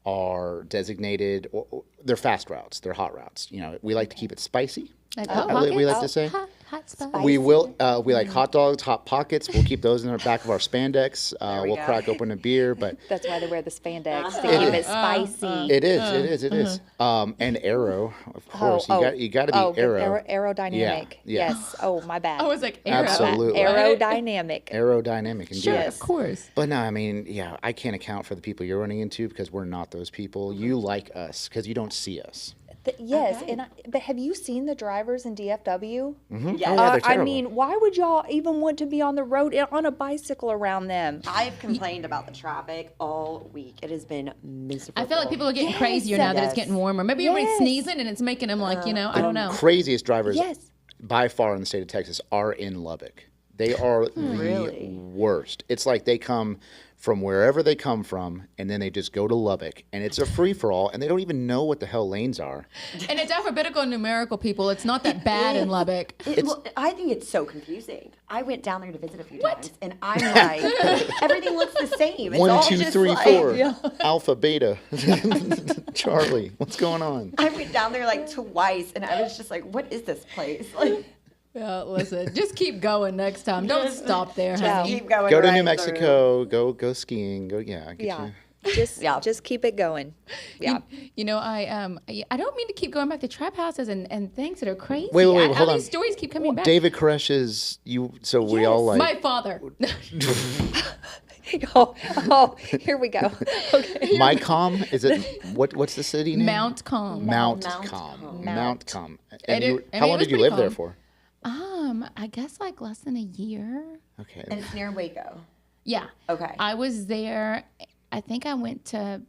are designated, or they're fast routes, they're hot routes. We like to keep it spicy. Like we pockets? like to say. Hot spot. We like hot dogs, hot pockets. We'll keep those in the back of our spandex. we We'll go. crack open a beer, but That's why they wear the spandex, to It keep is. it spicy. it is. And aero, of course. You got to be the aero. aerodynamic. Yeah. Yes. Oh, my bad. I was like, arrow. Absolutely. Aerodynamic. Aerodynamic, indeed. Sure, Yes. of course. But no, I can't account for the people you're running into because we're not those people. You like us because you don't see us. Yes, Okay. but have you seen the drivers in DFW? Yes. Oh, yeah, they're I terrible. mean, why would y'all even want to be on the road on a bicycle around them? I've complained about the traffic all week. It has been miserable. I feel like people are getting crazier now that it's Yes. getting warmer. Maybe everybody's Yes. sneezing and it's making them like, I don't know. Craziest drivers Yes. by far in the state of Texas are in Lubbock. They are the worst. It's like they come from wherever they come from, and then they just go to Lubbock, and it's a free-for-all, and they don't even know what the hell lanes are. And it's alphabetical and numerical, people. It's not that bad in Lubbock. I think it's so confusing. I went down there to visit a few times, and I'm like, everything looks the same. It's 1, all 2, just 3, like, 4, Alpha, Beta, Charlie. What's going on? I went down there like twice, and I was just like, what is this place? Like, Yeah, listen, just keep going next time. Don't stop there, honey. keep going. Go to right New through. Mexico. Go skiing. Get Yeah. you. Just keep it going. Yeah. I don't mean to keep going back to trap houses and things that are crazy. Wait, All hold on. these stories keep coming back. David Koresh's so we all like. My father. Oh, here we go. Okay. MyCom, is it what's the city name? Mount Calm. Mount Mount Com. Com. Mount Com. And And it- I how mean, long it was did you pretty live there calm. for? I guess like less than a year. Okay. And it's near Waco. Yeah. Okay. I was there. I think I went to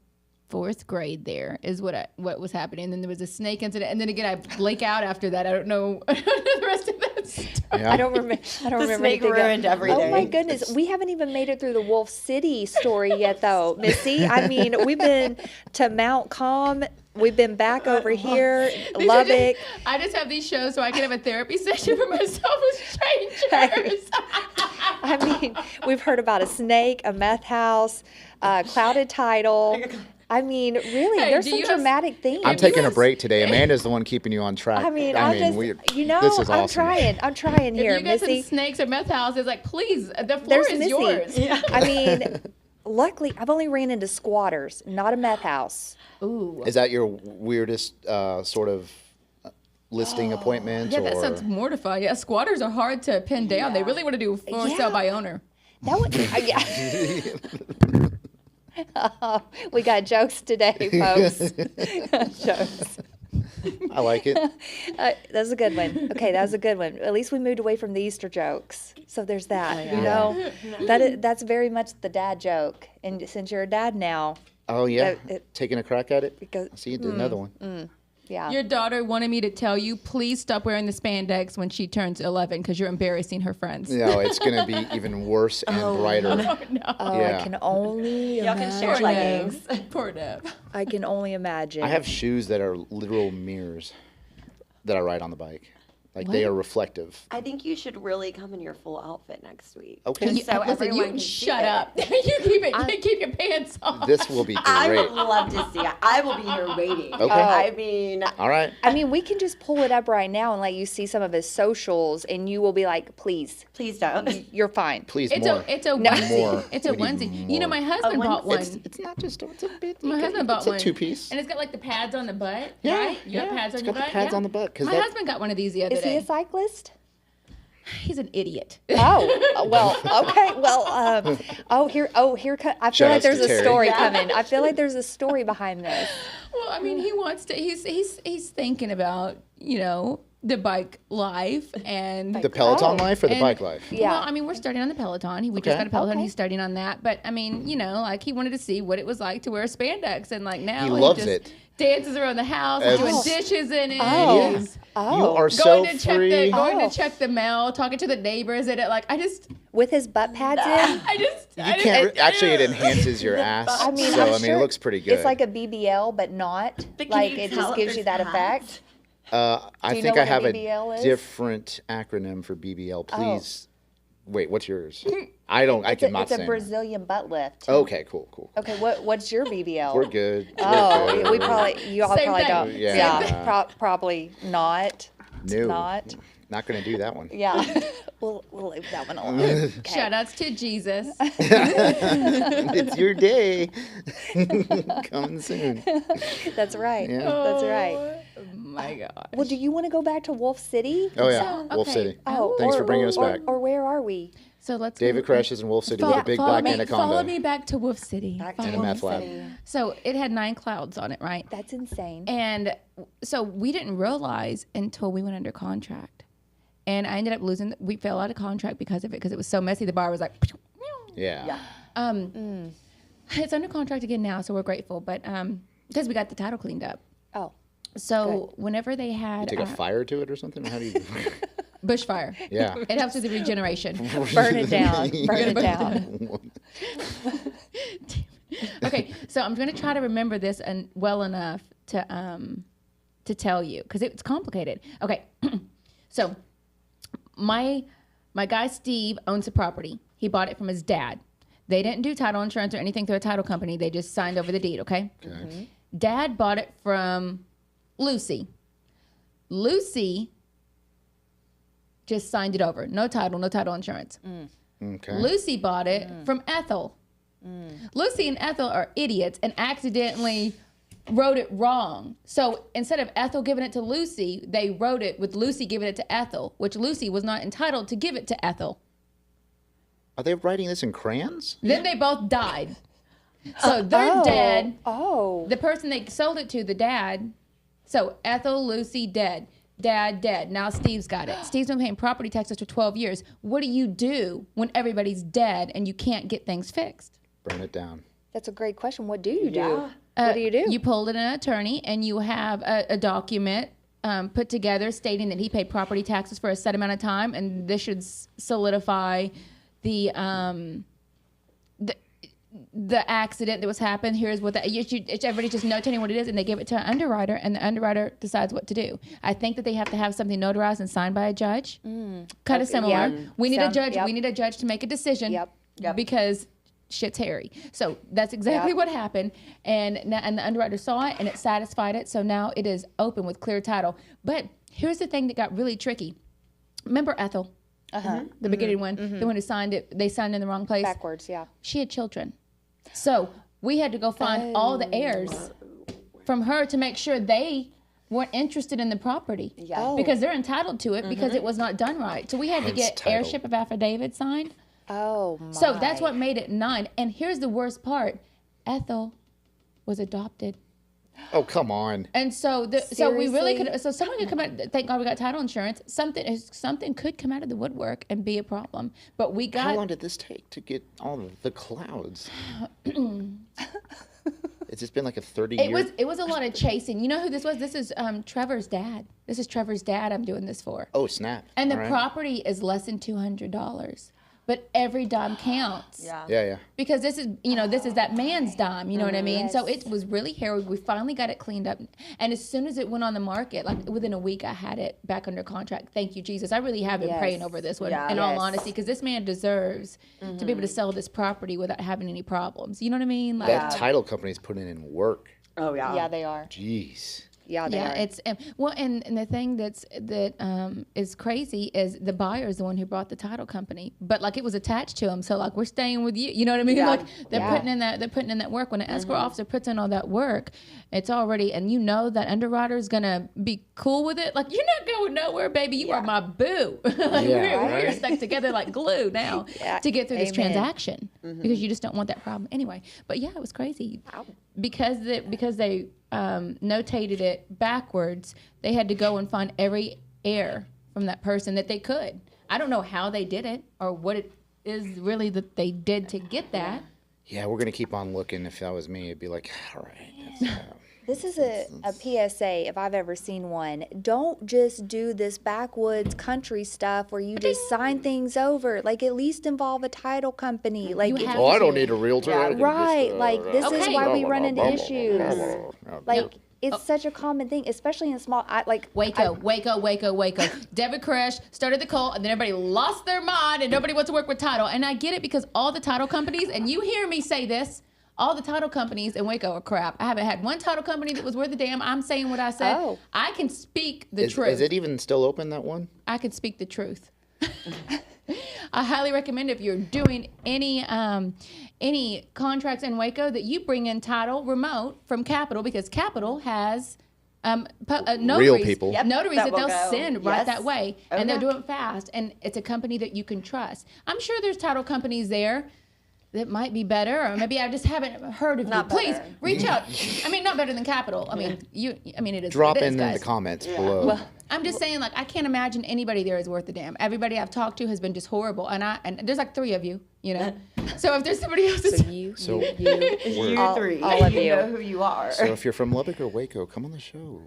4th grade there is what was happening. And then there was a snake incident. And then again, I blank out after that. I don't know the rest of that story. Yeah. I don't remember. snake anything ruined everything. Oh my goodness, we haven't even made it through the Wolf City story yet, though, Missy. I mean, we've been to Mount Calm. We've been back over here, Lubbock. I just have these shows so I can have a therapy session for myself with strangers. I mean, we've heard about a snake, a meth house, clouded title. I mean, really, Hey, there's do some you have- dramatic themes. I'm taking a break today. Amanda's the one keeping you on track. I mean, this is I'm awesome. I'm trying here, If you get Missy. some snakes or meth houses, like, please, the floor There's is Missy. yours. I mean, luckily, I've only ran into squatters, not a meth house. Ooh. Is that your weirdest sort of listing appointment? Yeah, that or? sounds mortifying. Yeah, squatters are hard to pin down. They really want to do for sale by owner. That would, yeah. We got jokes today, folks. Jokes. I like it. That was a good one. Okay, that was a good one. At least we moved away from the Easter jokes. So there's that. You know, that's very much the dad joke. And since you're a dad now, Oh yeah, it- taking a crack at it. Because- I see you did another one. yeah. Your daughter wanted me to tell you, please stop wearing the spandex when she turns 11 because you're embarrassing her friends. No, it's gonna be even worse and brighter. Oh, no. Oh, Yeah. I can only Y'all can imagine. share leggings. Poor Deb. I can only imagine. I have shoes that are literal mirrors that I ride on the bike. Like they are reflective. I think you should really come in your full outfit next week. Okay. Just so Listen, everyone you can see shut it. up. You keep your pants on. This will be great. I would love to see it. I will be here waiting. Okay. I mean, All right. I mean, we can just pull it up right now and let you see some of his socials, and you will be like, please, please don't. you're fine. Please It's more. it's a onesie. More. It's a We need onesie. You know, more. my husband onesie. bought one. It's not just. It's a bit. My husband bought it's one. a two-piece. And it's got like the pads on the butt, Yeah, right? You got yeah, pads it's on your got the butt? pads Yeah. on the butt, 'cause My that- husband got one of these the other Is he day. a cyclist? He's an idiot. Oh, well, okay. Well, here. I feel Shout like outs there's to a Terry. story coming. I feel like there's a story behind this. Well, I mean, he wants to. He's thinking about the bike life and The Peloton Oh. life or the and- bike life? Yeah. Well, I mean, we're starting on the Peloton. We just Okay. got a Peloton. Okay. He's starting on that. But I mean, like he wanted to see what it was like to wear spandex, and like now He loves just it. dances around the house, As- doing dishes in it. Oh. He's You are so going to check free. going Oh. to check the mail, talking to the neighbors, and I just With his butt pads in. You can't. Actually, it enhances your ass. I mean, so I'm I mean, sure it looks pretty good. It's like a BBL, but not. But can Like you it tell just if gives you there's that pads? effect. I Do you think know I what a have a BBL is? different acronym for BBL. Please. Wait, what's yours? I It's cannot a say. Brazilian butt lift. Okay, cool. Okay, what's your BBL? We're good. Oh, We're good. we probably you all Same probably thing. don't. Yeah. Yeah, probably not. No. Not. Not going to do that one. Yeah, we'll leave that one alone. Okay. shout outs to Jesus. It's your day. Coming soon. That's right. Yeah. That's right. Oh my God. Well, do you want to go back to Wolf City? Oh yeah, So, Wolf okay. City. Oh, Thanks for bringing us back. Or where are we? So let's David go- Koresh is in Wolf City with a big follow black me, anaconda. Follow me back to Wolf City. Back Follow In a me. meth lab. City. So it had 9 clouds on it, right? That's insane. And so we didn't realize until we went under contract. And I ended up we fell out of contract because of it, because it was so messy. The bar was like, Yeah. it's under contract again now, so we're grateful. But because we got the title cleaned up. Oh, So whenever they had Take a fire to it or something? How do you? bushfire, Yeah. it helps with the regeneration. burn it down. Burn it burn it down. Okay, so I'm going to try to remember this well enough to tell you, because it's complicated. Okay, so my guy Steve owns a property. He bought it from his dad. They didn't do title insurance or anything through a title company. They just signed over the deed. Okay. Okay. Dad bought it from Lucy. Lucy just signed it over. No title insurance. Okay. Lucy bought it from Ethel. Lucy and Ethel are idiots and accidentally wrote it wrong. So instead of Ethel giving it to Lucy, they wrote it with Lucy giving it to Ethel, which Lucy was not entitled to give it to Ethel. Are they writing this in crayons? Then they both died. So they're dead. Oh. The person they sold it to, the dad. So Ethel, Lucy, dead. Dad, dead. Now Steve's got it. Steve's been paying property taxes for 12 years. What do you do when everybody's dead and you can't get things fixed? Burn it down. That's a great question. What do you do? Yeah. What do you do? You pulled in an attorney and you have a document put together stating that he paid property taxes for a set amount of time, and this should solidify the accident that was happened. Here's what everybody just notating what it is, and they give it to an underwriter, and the underwriter decides what to do. I think that they have to have something notarized and signed by a judge. Kind of similar. Yeah. We need a judge. Yep. We need a judge to make a decision. Yep. Because shit's hairy. So that's exactly what happened. And the underwriter saw it and it satisfied it. So now it is open with clear title. But here's the thing that got really tricky. Remember Ethel? The beginning one, the one who signed it, they signed in the wrong place. Backwards, yeah. She had children. So we had to go find all the heirs from her to make sure they weren't interested in the property. Yeah. Because they're entitled to it because it was not done right. So we had to get title. heirship of affidavit signed. Oh, my. So that's what made it 9. And here's the worst part. Ethel was adopted. Oh, come on. And so we really Seriously? could, so someone could come out, thank God we got title insurance. Something could come out of the woodwork and be a problem. But we got. How long did this take to get all of the clouds? It's just been like a 30-year. It was a lot of chasing. You know who this was? This is Trevor's dad. This is Trevor's dad I'm doing this for. Oh, snap. And the All right. property is less than $200. But every dime counts. Yeah. Because this is that man's dime, you know what I mean? So it was really hairy. We finally got it cleaned up. And as soon as it went on the market, like within a week, I had it back under contract. Thank you, Jesus. I really have been praying over this one, in all honesty, because this man deserves to be able to sell this property without having any problems. You know what I mean? Like, That title company's putting in work. Oh, yeah. Yeah, they are. Jeez. Yeah, they are. it's and the thing that is crazy is the buyer is the one who brought the title company, but like it was attached to him, so like we're staying with you. You know what I mean? Yeah. Like they're putting in that work. When an escrow officer puts in all that work, it's already, and you know that underwriter is gonna be cool with it. Like you're not going nowhere, baby. You are my boo. Like we're stuck together like glue now to get through this transaction because you just don't want that problem anyway. But yeah, it was crazy because they notated it backwards. They had to go and find every heir from that person that they could. I don't know how they did it or what it is really that they did to get that. Yeah, we're going to keep on looking. If that was me, it'd be like, all right. This is a PSA, if I've ever seen one. Don't just do this backwoods country stuff where you just sign things over. Like, at least involve a title company. Like, You have Oh, I to. don't need a realtor. I can right. just, Like, this is Okay. why we run into issues. Like, No. it's such a common thing, especially in small, Waco. David Koresh started the cult, and then everybody lost their mind, and nobody wants to work with title. And I get it because all the title companies, and you hear me say this, all the title companies in Waco are crap. I haven't had one title company that was worth a damn. I'm saying what I said. Oh. I can speak the truth. Is it even still open, that one? I can speak the truth. I highly recommend if you're doing any contracts in Waco that you bring in title remote from Capital, because Capital has notaries, Real people. Yep, notaries that that they'll will go. send right Yes. that way, and they'll Okay. do it fast, and it's a company that you can trust. I'm sure there's title companies there that might be better, or maybe I just haven't heard of Not you. Please better. reach out. I mean, not better than Capital. I mean, it is. Drop it is, in guys. the comments below. I'm just saying, like, I can't imagine anybody there is worth a damn. Everybody I've talked to has been just horrible, and there's like 3 of you, you know. So if there's somebody else, that's, So, You All- three. all of you you. know who you are. so if you're from Lubbock or Waco, come on the show.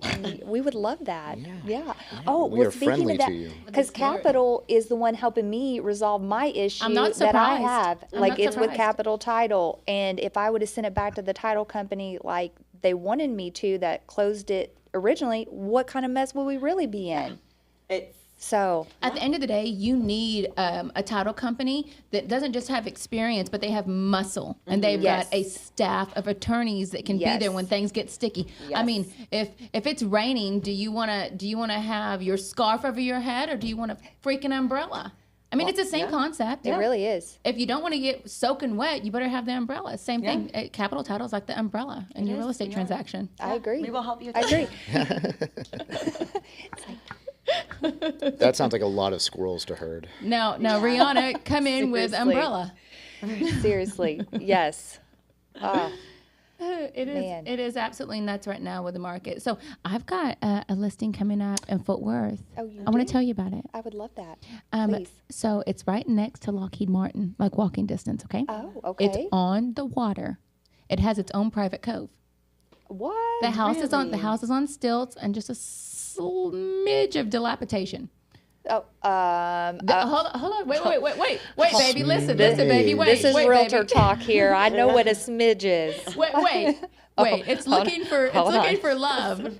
we would love that. Yeah. Yeah. Oh, We well, are speaking friendly of that, to you. because Capital is the one helping me resolve my issue not that I surprised. have. I'm Like, not it's with surprised. Capital Title, and if I would have sent it back to the title company like they wanted me to, that closed it originally, what kind of mess would we really be in? It's So, at the end of the day, you need a title company that doesn't just have experience, but they have muscle, and they've got a staff of attorneys that can be there Yes. when things get sticky. I mean, if it's raining, do you wanna have your scarf over your head, or do you want a freaking umbrella? I mean, it's the same concept. it really is. If you don't want to get soaking wet, you better have the umbrella. Same thing. Capital Title is like the umbrella in your real estate transaction. I agree. we will help you with I that. agree. That sounds like a lot of squirrels to herd. Now, Rihanna, come in with Seriously. umbrella. Seriously. Yes. Ah, It is. Man. It is absolutely nuts right now with the market. So I've got a listing coming up in Fort Worth. Oh, you I want do? to tell you about it. I would love that. Please. So it's right next to Lockheed Martin, like walking distance. Okay. Oh, okay. It's on the water. It has its own private cove. What? The house is on stilts and just a smidge of dilapidation. Oh, Hold on, wait, baby, listen, baby, wait. this is wait, realtor baby. talk here. I know what a smidge is. Wait. It's looking for love.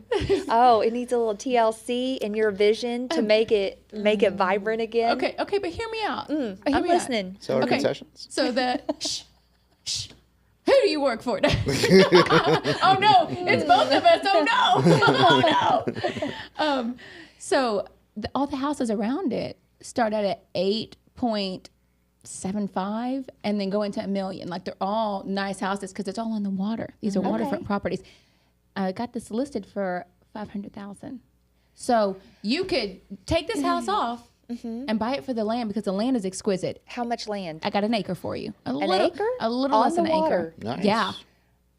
Oh, it needs a little TLC in your vision to make it vibrant again. Okay, but hear me out. I'm Hear me out. listening. So concessions. So shh. Who do you work for? Oh no, it's both of us. Oh no. So all the houses around it start at 8.75 and then go into $1 million. Like they're all nice houses because it's all on the water. These are waterfront properties. I got this listed for $500,000. So you could take this house off and buy it for the land because the land is exquisite. How much land? I got an acre for you. Acre? A little On less the than an water? acre. Nice. Yeah.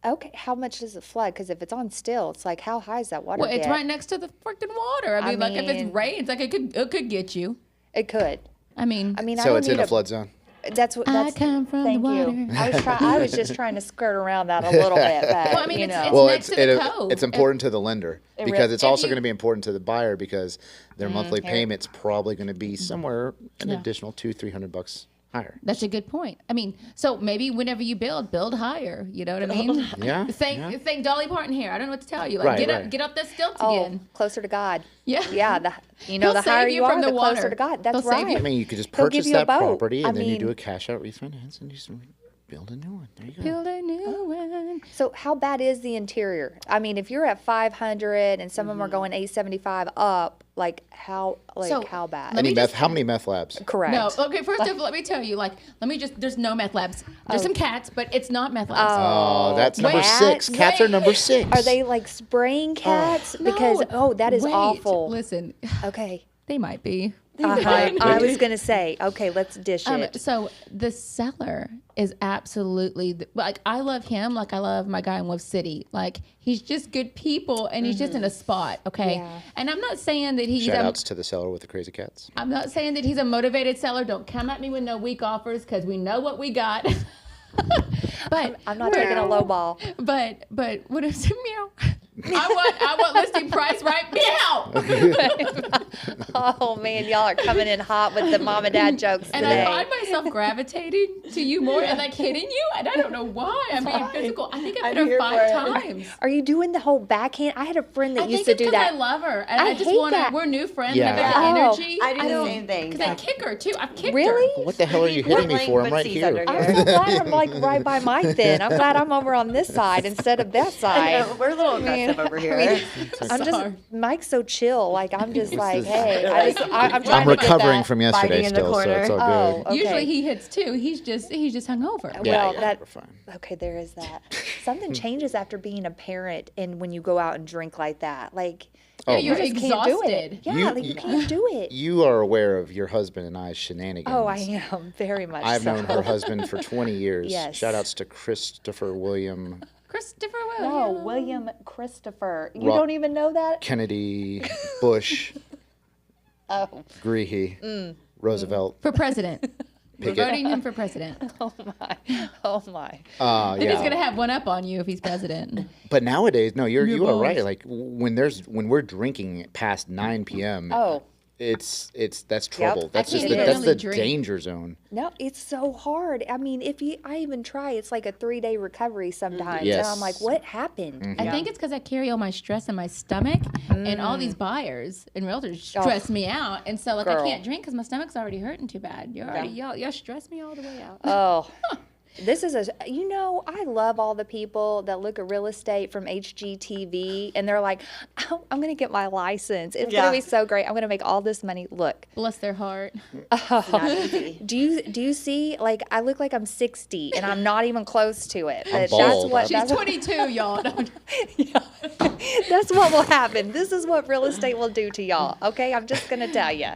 Okay, how much does it flood? Because if it's on still, it's like how high is that water? Well, it's get? right next to the freaking water. I mean, like if it rains, like it could get you. It could. I mean, I So don't it's in need a flood zone. That's what. I That's, come from thank the water. you. I was just trying to skirt around that a little bit, but Well, I mean, it's Well, next to the cove. it's important to the lender because it's And also you- going to be important to the buyer because their monthly payment's probably going to be somewhere an additional $200-300 higher. That's a good point. I mean, so maybe whenever you build higher. You know what I mean? Yeah, Thank Dolly Parton here. I don't know what to tell you. Like, Right. get up that stilt oh, again. closer to God. Yeah. Yeah. The He'll the save higher you you from are, the the closer water. to God. That's He'll save right. you. I mean, you could just He'll give purchase you a that boat. property I and then you mean- do a cash out refinance and you just build a new one. There you go. Build a new one. So how bad is the interior? I mean, if you're at 500 and some of them are going 875 up, like how So, bad? let me just- How many meth labs? Correct. No, okay, first off, let me tell you, there's no meth labs. There's some cats, but it's not meth labs. Oh, that's number Cats? 6. Cats are number 6. Are they like spraying cats? Because that is wait, awful. Listen, Okay. they might be. I was gonna say, okay, let's dish it. So the seller is absolutely like, I love him like I love my guy in Wolf City. Like, he's just good people and he's just in a spot, okay? Yeah. And I'm not saying that he's Shout outs to the seller with the crazy cats. I'm not saying that he's a motivated seller. Don't come at me with no weak offers because we know what we got. But I'm not taking a low ball. But what is it, meow? I want listing price right meow. Oh man, y'all are coming in hot with the mom and dad jokes And today. I find myself gravitating to you more and like hitting you, and I don't know why. I'm being physical. I think I've hit her 5 times. Are you doing the whole backhand? I had a friend that I used think to it's do because that. I love her, and I just hate want to. that. We're new friends. Yeah. And I got Oh, the energy. I do the don't- same thing. Because I kick her too. I've kicked Really? her. What the hell are you hitting me for? I'm right Footsies here. under I'm so glad I'm like right by Mike then. I'm glad I'm over on this side instead of that I side. know, we're a little aggressive over here. I mean, I'm Sorry. just Mike's so chill. Like I'm just like, is- hey, I'm trying I'm to get recovering that. from yesterday biting in the still, so it's all corner. good. Oh, okay. Usually he hits too. He's just hungover. Well, yeah, that we're fine. okay. There is that. Something changes after being a parent, and when you go out and drink like that, like Oh, you're you just can't do it. exhausted. Yeah, You- like you can't do it. You are aware of your husband and I's shenanigans. Oh, I am very much. I've so. known her husband for 20 years. Yes. Shout outs to Christopher William Christopher No, Williams. William Christopher. You Ro- don't even know that? Kennedy, Bush, Oh, Greehey, Roosevelt, For president. We're Pickett. voting him for president. oh my, oh my. Then he's Yeah. gonna have one up on you if he's president. But nowadays, no, you are boss. right. Like when we're drinking past 9 p.m. Oh. That's trouble. That's can't just even that's really the drink. danger zone. No, it's so hard. I mean, I even try, it's like a 3-day recovery sometimes. And Yes. I'm like, what happened? I think it's because I carry all my stress in my stomach, and all these buyers and realtors stress me out, and so like I Girl. can't drink because my stomach's already hurting too bad. Y'all stress me all the way out. Oh, this is I love all the people that look at real estate from HGTV and they're like, oh, I'm going to get my license. It's going Yeah. to be so great. I'm going to make all this money. Look, Bless their heart. Not easy. do you see, like, I look like I'm 60 and I'm not even close to it. But that's bald. what, She's that's, 22, y'all. Don't- that's what will happen. This is what real estate will do to y'all. Okay. I'm just going to tell you.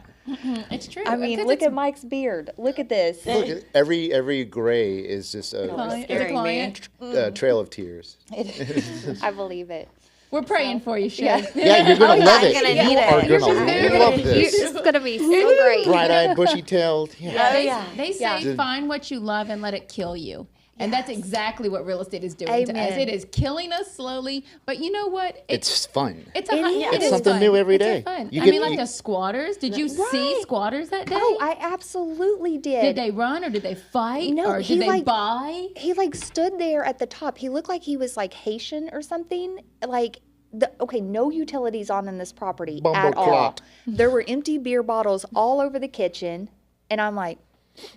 It's true. I mean, 'cause look it's at Mike's beard. Look at this. Look, every gray is just a it's a scaring me. client. trail of tears. I believe it. We're praying for you, Shay. Yeah. Yeah, you're gonna love I'm it. gonna You need are it. gonna love this. It's going to be so great. Bright-eyed, bushy-tailed. Yeah. Oh, yeah. They say find what you love and let it kill you. And that's exactly what real estate is doing to us. Amen. It is killing us slowly. But you know what? It's fun. It's a it It's is something fun. new every It's day. fun. You I get- mean, like you- the squatters. Did you see Right. squatters that day? Oh, I absolutely did. Did they run or did they fight No, or he, did they like- buy? He like stood there at the top. He looked like he was like Haitian or something. Like no utilities on in this property at all. Bumbleclot. There were empty beer bottles all over the kitchen, and I'm like,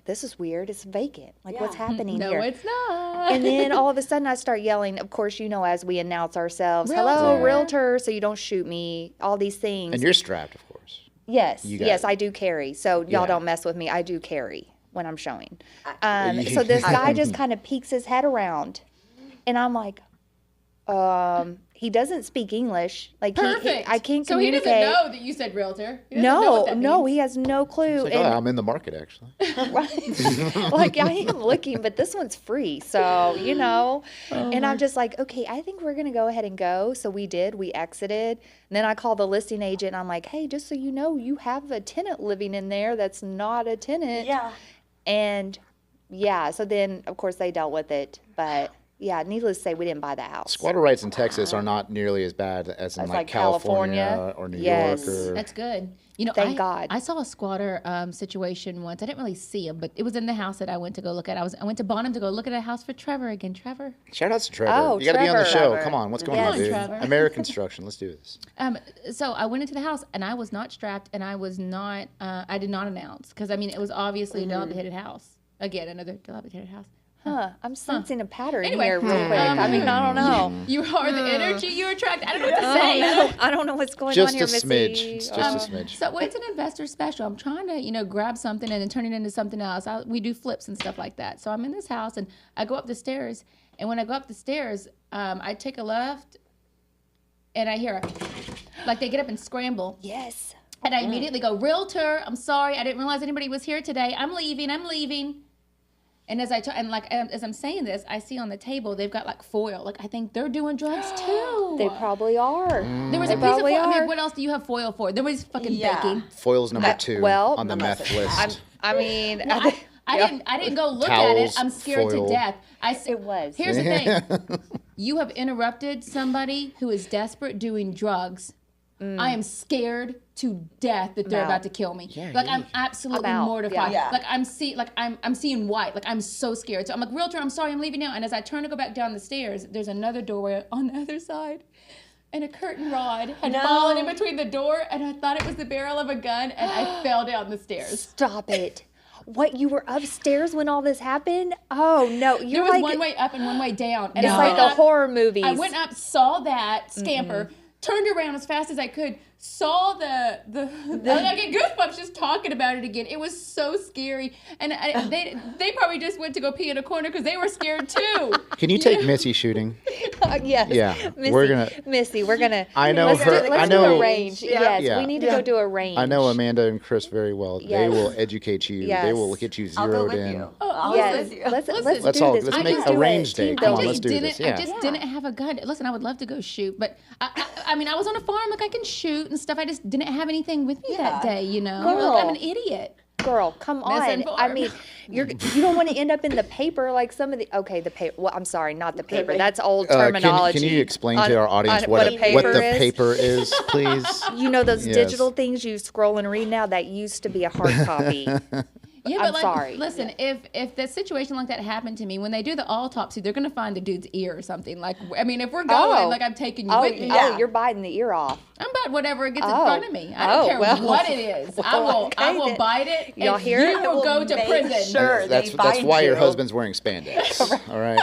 this is weird. It's vacant. Like what's happening No, here? it's not. And then all of a sudden I start yelling, of course, as we announce ourselves, hello, Realtor. realtor, so you don't shoot me, all these things. And you're strapped, of course. Yes, You got yes, it. I do carry. So y'all Yeah. don't mess with me. I do carry when I'm showing. You- So this guy just kind of peeks his head around, and I'm like, he doesn't speak English. Like Perfect. I can't So he communicate. doesn't know that you said realtor. He doesn't know what that No, means. he has no clue. It's like, I'm in the market, actually. Like I am looking, but this one's free, so And I'm just like, okay, I think we're gonna go ahead and go. So we did. We exited. And then I called the listing agent. And I'm like, hey, just so you know, you have a tenant living in there that's not a tenant. Yeah. And so then of course they dealt with it, but. Yeah, needless to say, we didn't buy the house. Squatter rights in Texas are not nearly as bad as in As like like California, California. or New Yes. York. Or, That's good. Thank God. I saw a squatter situation once. I didn't really see him, but it was in the house that I went to go look at. I went to Bonham to go look at a house for Trevor again. Trevor. Shout out to Trevor. Oh, You got to be on the Trevor. show. Trevor. Come on, what's going Yes. on, dude? Trevor. American Construction. Let's do this. So I went into the house and I was not strapped and I was not. I did not announce because it was obviously a dilapidated house. Again, another dilapidated house. I'm sensing a pattern Anyway, here real quick. I mean, I don't know. You are the energy you attract. I don't know what to I say. don't know. I don't know what's going Just on here, a smidge. Missy. It's just a smidge. So it's an investor special. I'm trying to, grab something and then turn it into something else. We do flips and stuff like that. So I'm in this house and I go up the stairs. And when I go up the stairs, I take a left and I hear like they get up and scramble. Yes. And I immediately go, realtor, I'm sorry. I didn't realize anybody was here today. I'm leaving. And as as I'm saying this, I see on the table they've got like foil. Like I think they're doing drugs too. They probably are. There was They a piece of probably foil. I are. mean, what else do you have foil for? There was fucking Yeah. baking. Foil's number 2 well, on the meth list. I mean, I didn't go look at it. Towels, I'm scared foil. to death. It was. Here's the thing. You have interrupted somebody who is desperate doing drugs. I am scared to death that they're out. about to kill me. Yeah, like yeah. I'm absolutely I'm out. mortified. Yeah. Like I'm seeing white. Like I'm so scared. So I'm like, realtor, I'm sorry, I'm leaving now. And as I turn to go back down the stairs, there's another doorway on the other side. And a curtain rod had fallen in between the door, and I thought it was the barrel of a gun, and I fell down the stairs. Stop it. What, you were upstairs when all this happened? Oh, no. There You're was like, one way up and one way down. And it's I like went the up- horror movies. I went up, saw that scamper, turned around as fast as I could, saw the I get goosebumps just talking about it again. It was so scary, and they probably just went to go pee in a corner because they were scared too. Can you take Missy shooting? Yes. Yeah, Missy, we're gonna- I know let's her- Do, let's I know- do a range. Yes, Yeah. we need to go do a range. I know Amanda and Chris very well. They Yes. will educate you. They Yes. will get you I'll go zeroed with in. you. Oh, I'll Yes, go with you. let's Let's do all- this. let's We make just a do range team day. Come on, building. let's do this. I Yeah. just didn't have a gun. Listen, I would love to go shoot, but I mean, I was on a farm. Like I can shoot and stuff. I just didn't have anything with me that day. Girl. Like, I'm an idiot. Girl, come on. Misinformed. I mean, you don't want to end up in the paper like some of the. Okay, the paper. Well, I'm sorry, not the paper. That's old terminology. Can you explain On- to our audience on what a paper the is? paper is, please? You know those Yes. digital things you scroll and read now that used to be a hard copy. Yeah, I'm but like, sorry. listen, if the situation like that happened to me, when they do the autopsy, they're gonna find the dude's ear or something. Like, I mean, if we're going, like I'm taking you with me. Oh, you're biting the ear off. I'm about whatever gets in Oh. front of me. I don't Oh, care well. what it is. I Okay, will then. bite it. Y'all and hear you it? will go to Make prison. Sure, That's they why find your you. husband's wearing spandex. All right.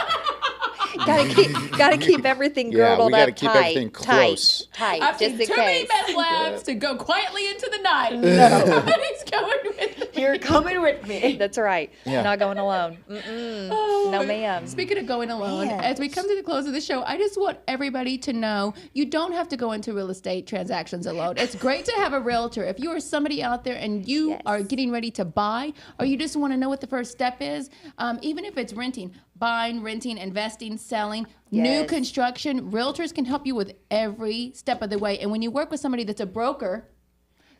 Gotta keep everything Yeah, we girdled gotta up keep tight, everything close. tight, I've just seen in too many case. meth labs to go quietly into the night. Somebody's going with me. You're coming with me. That's right. Yeah. Not going alone. Oh, No, but ma'am. Speaking of going alone, Man. as we come to the close of the show, I just want everybody to know you don't have to go into real estate transactions alone. It's great to have a realtor. If you are somebody out there and you Yes. are getting ready to buy, or you just want to know what the first step is, even if it's renting, buying, renting, investing, selling, new Yes. construction, realtors can help you with every step of the way. And when you work with somebody that's a broker,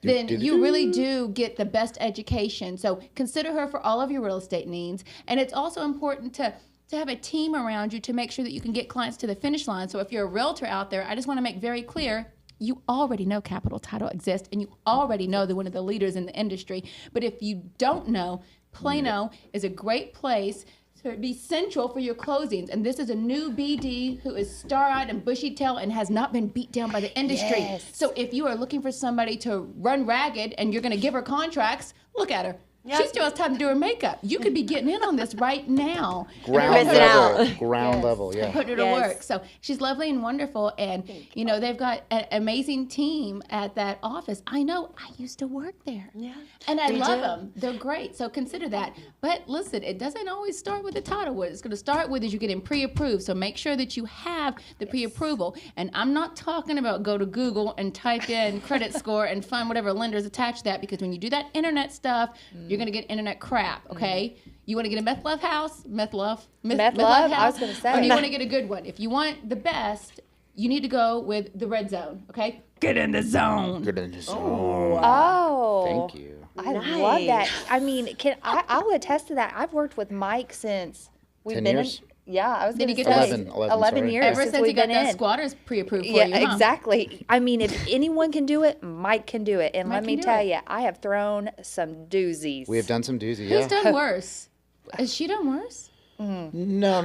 then you really do get the best education. So consider her for all of your real estate needs. And it's also important to to have a team around you to make sure that you can get clients to the finish line. So if you're a realtor out there, I just want to make very clear, you already know Capital Title exists, and you already know they're one of the leaders in the industry. But if you don't know, Plano is a great place to be central for your closings. And this is a new BD who is star-eyed and bushy-tailed and has not been beat down by the industry. Yes. So if you are looking for somebody to run ragged and you're going to give her contracts, look at her. Yep. She still has time to do her makeup. You could be getting in on this right now. Ground missing level. out. Ground level, yeah. Put her to Yes. work. So she's lovely and wonderful, and you know they've got an amazing team at that office. I know. I used to work there. Yeah. And I They love do. them. They're great. So consider that. But listen, it doesn't always start with the title. What it's going to start with is you getting pre-approved. So make sure that you have the pre-approval. And I'm not talking about go to Google and type in credit score and find whatever lenders attach that, because when you do that internet stuff, you're going to get internet crap, okay? You want to get a meth love house? Meth love? Meth love? I was gonna Or say. do you want to get a good one? If you want the best, you need to go with the red zone, okay? Get in the zone. Good in the zone. Oh. Thank you. I love that. Nice. I mean, I'll attest to that. I've worked with Mike since we've 10 been years? in. Yeah, I was Did going he to get say 11, sorry. years Ever since since we've he got been that in. squatters pre-approved for Yeah, you, huh? exactly. I mean, if anyone can do it, Mike can do it. And Mike let me can do tell it. you, I have thrown some doozies. We have done some doozy, Who's yeah. done worse? Has she done worse? No.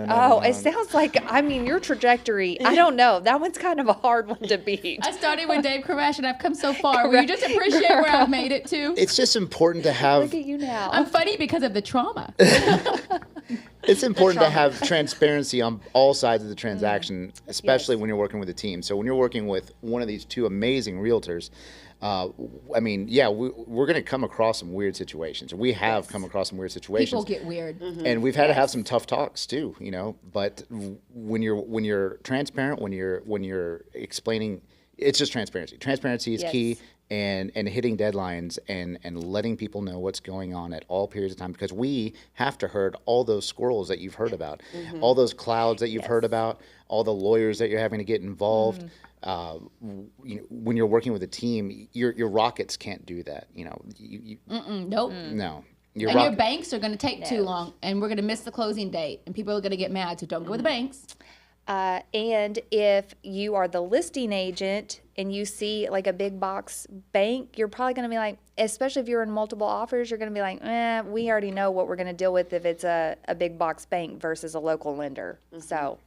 Oh, it sounds like, I mean, your trajectory, I don't know. That one's kind of a hard one to beat. I started with Dave Crash and I've come so far. Will you just appreciate where I've made it to? It's just important to have Look at you now. I'm funny because of the trauma. it's important to have transparency on all sides of the transaction, especially when you're working with a team. So when you're working with one of these two amazing realtors, I mean, yeah, we're going to come across some weird situations. We have come across some weird situations. People get weird. And we've had to have some tough talks too, you know. But when you're transparent, when you're explaining, it's just transparency. Transparency is key, and hitting deadlines and letting people know what's going on at all periods of time, because we have to herd all those squirrels that you've heard about, all those clouds that you've heard about, all the lawyers that you're having to get involved. You know, when you're working with a team, your rockets can't do that. You know, Nope. no. And your banks are going to take too long, and we're going to miss the closing date, and people are going to get mad. So don't go with the banks. And if you are the listing agent and you see like a big box bank, you're probably going to be like, especially if you're in multiple offers, you're going to be like, we already know what we're going to deal with if it's a big box bank versus a local lender. So.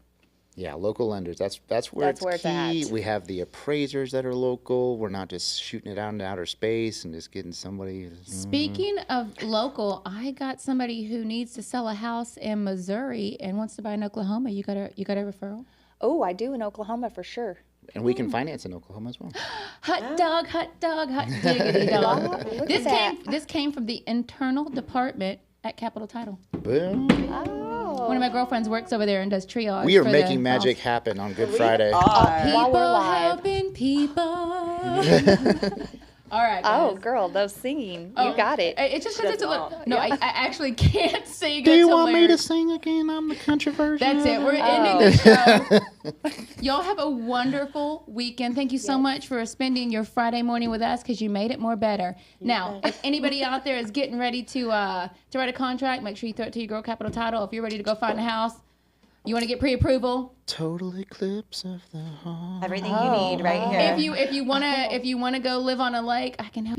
Yeah, local lenders. That's where That's it's where it's key. at. We have the appraisers that are local. We're not just shooting it out into outer space and just getting somebody. Speaking of local, I got somebody who needs to sell a house in Missouri and wants to buy in Oklahoma. You got a referral? Oh, I do in Oklahoma for sure. And we can finance in Oklahoma as well. Hot dog, hot diggity dog. Look This at came this came from the internal department at Capital Title. Boom. One of my girlfriends works over there and does triage. We are for making the magic house. happen on Good Friday. While we're People live. helping people. All right, Oh, guys. girl, those singing. Oh, You got it. It's just because it's a little. No, I actually can't sing. Do you It's want me to hilarious. sing again? I'm the country version. That's it. We're ending the show. Y'all have a wonderful weekend. Thank you so much for spending your Friday morning with us, because you made it more better. Now, if anybody out there is getting ready to write a contract, make sure you throw it to your girl Capital Title. If you're ready to go find a house, you want to get pre-approval. Total eclipse of the heart. Everything you need right here. If you wanna go live on a lake, I can help you.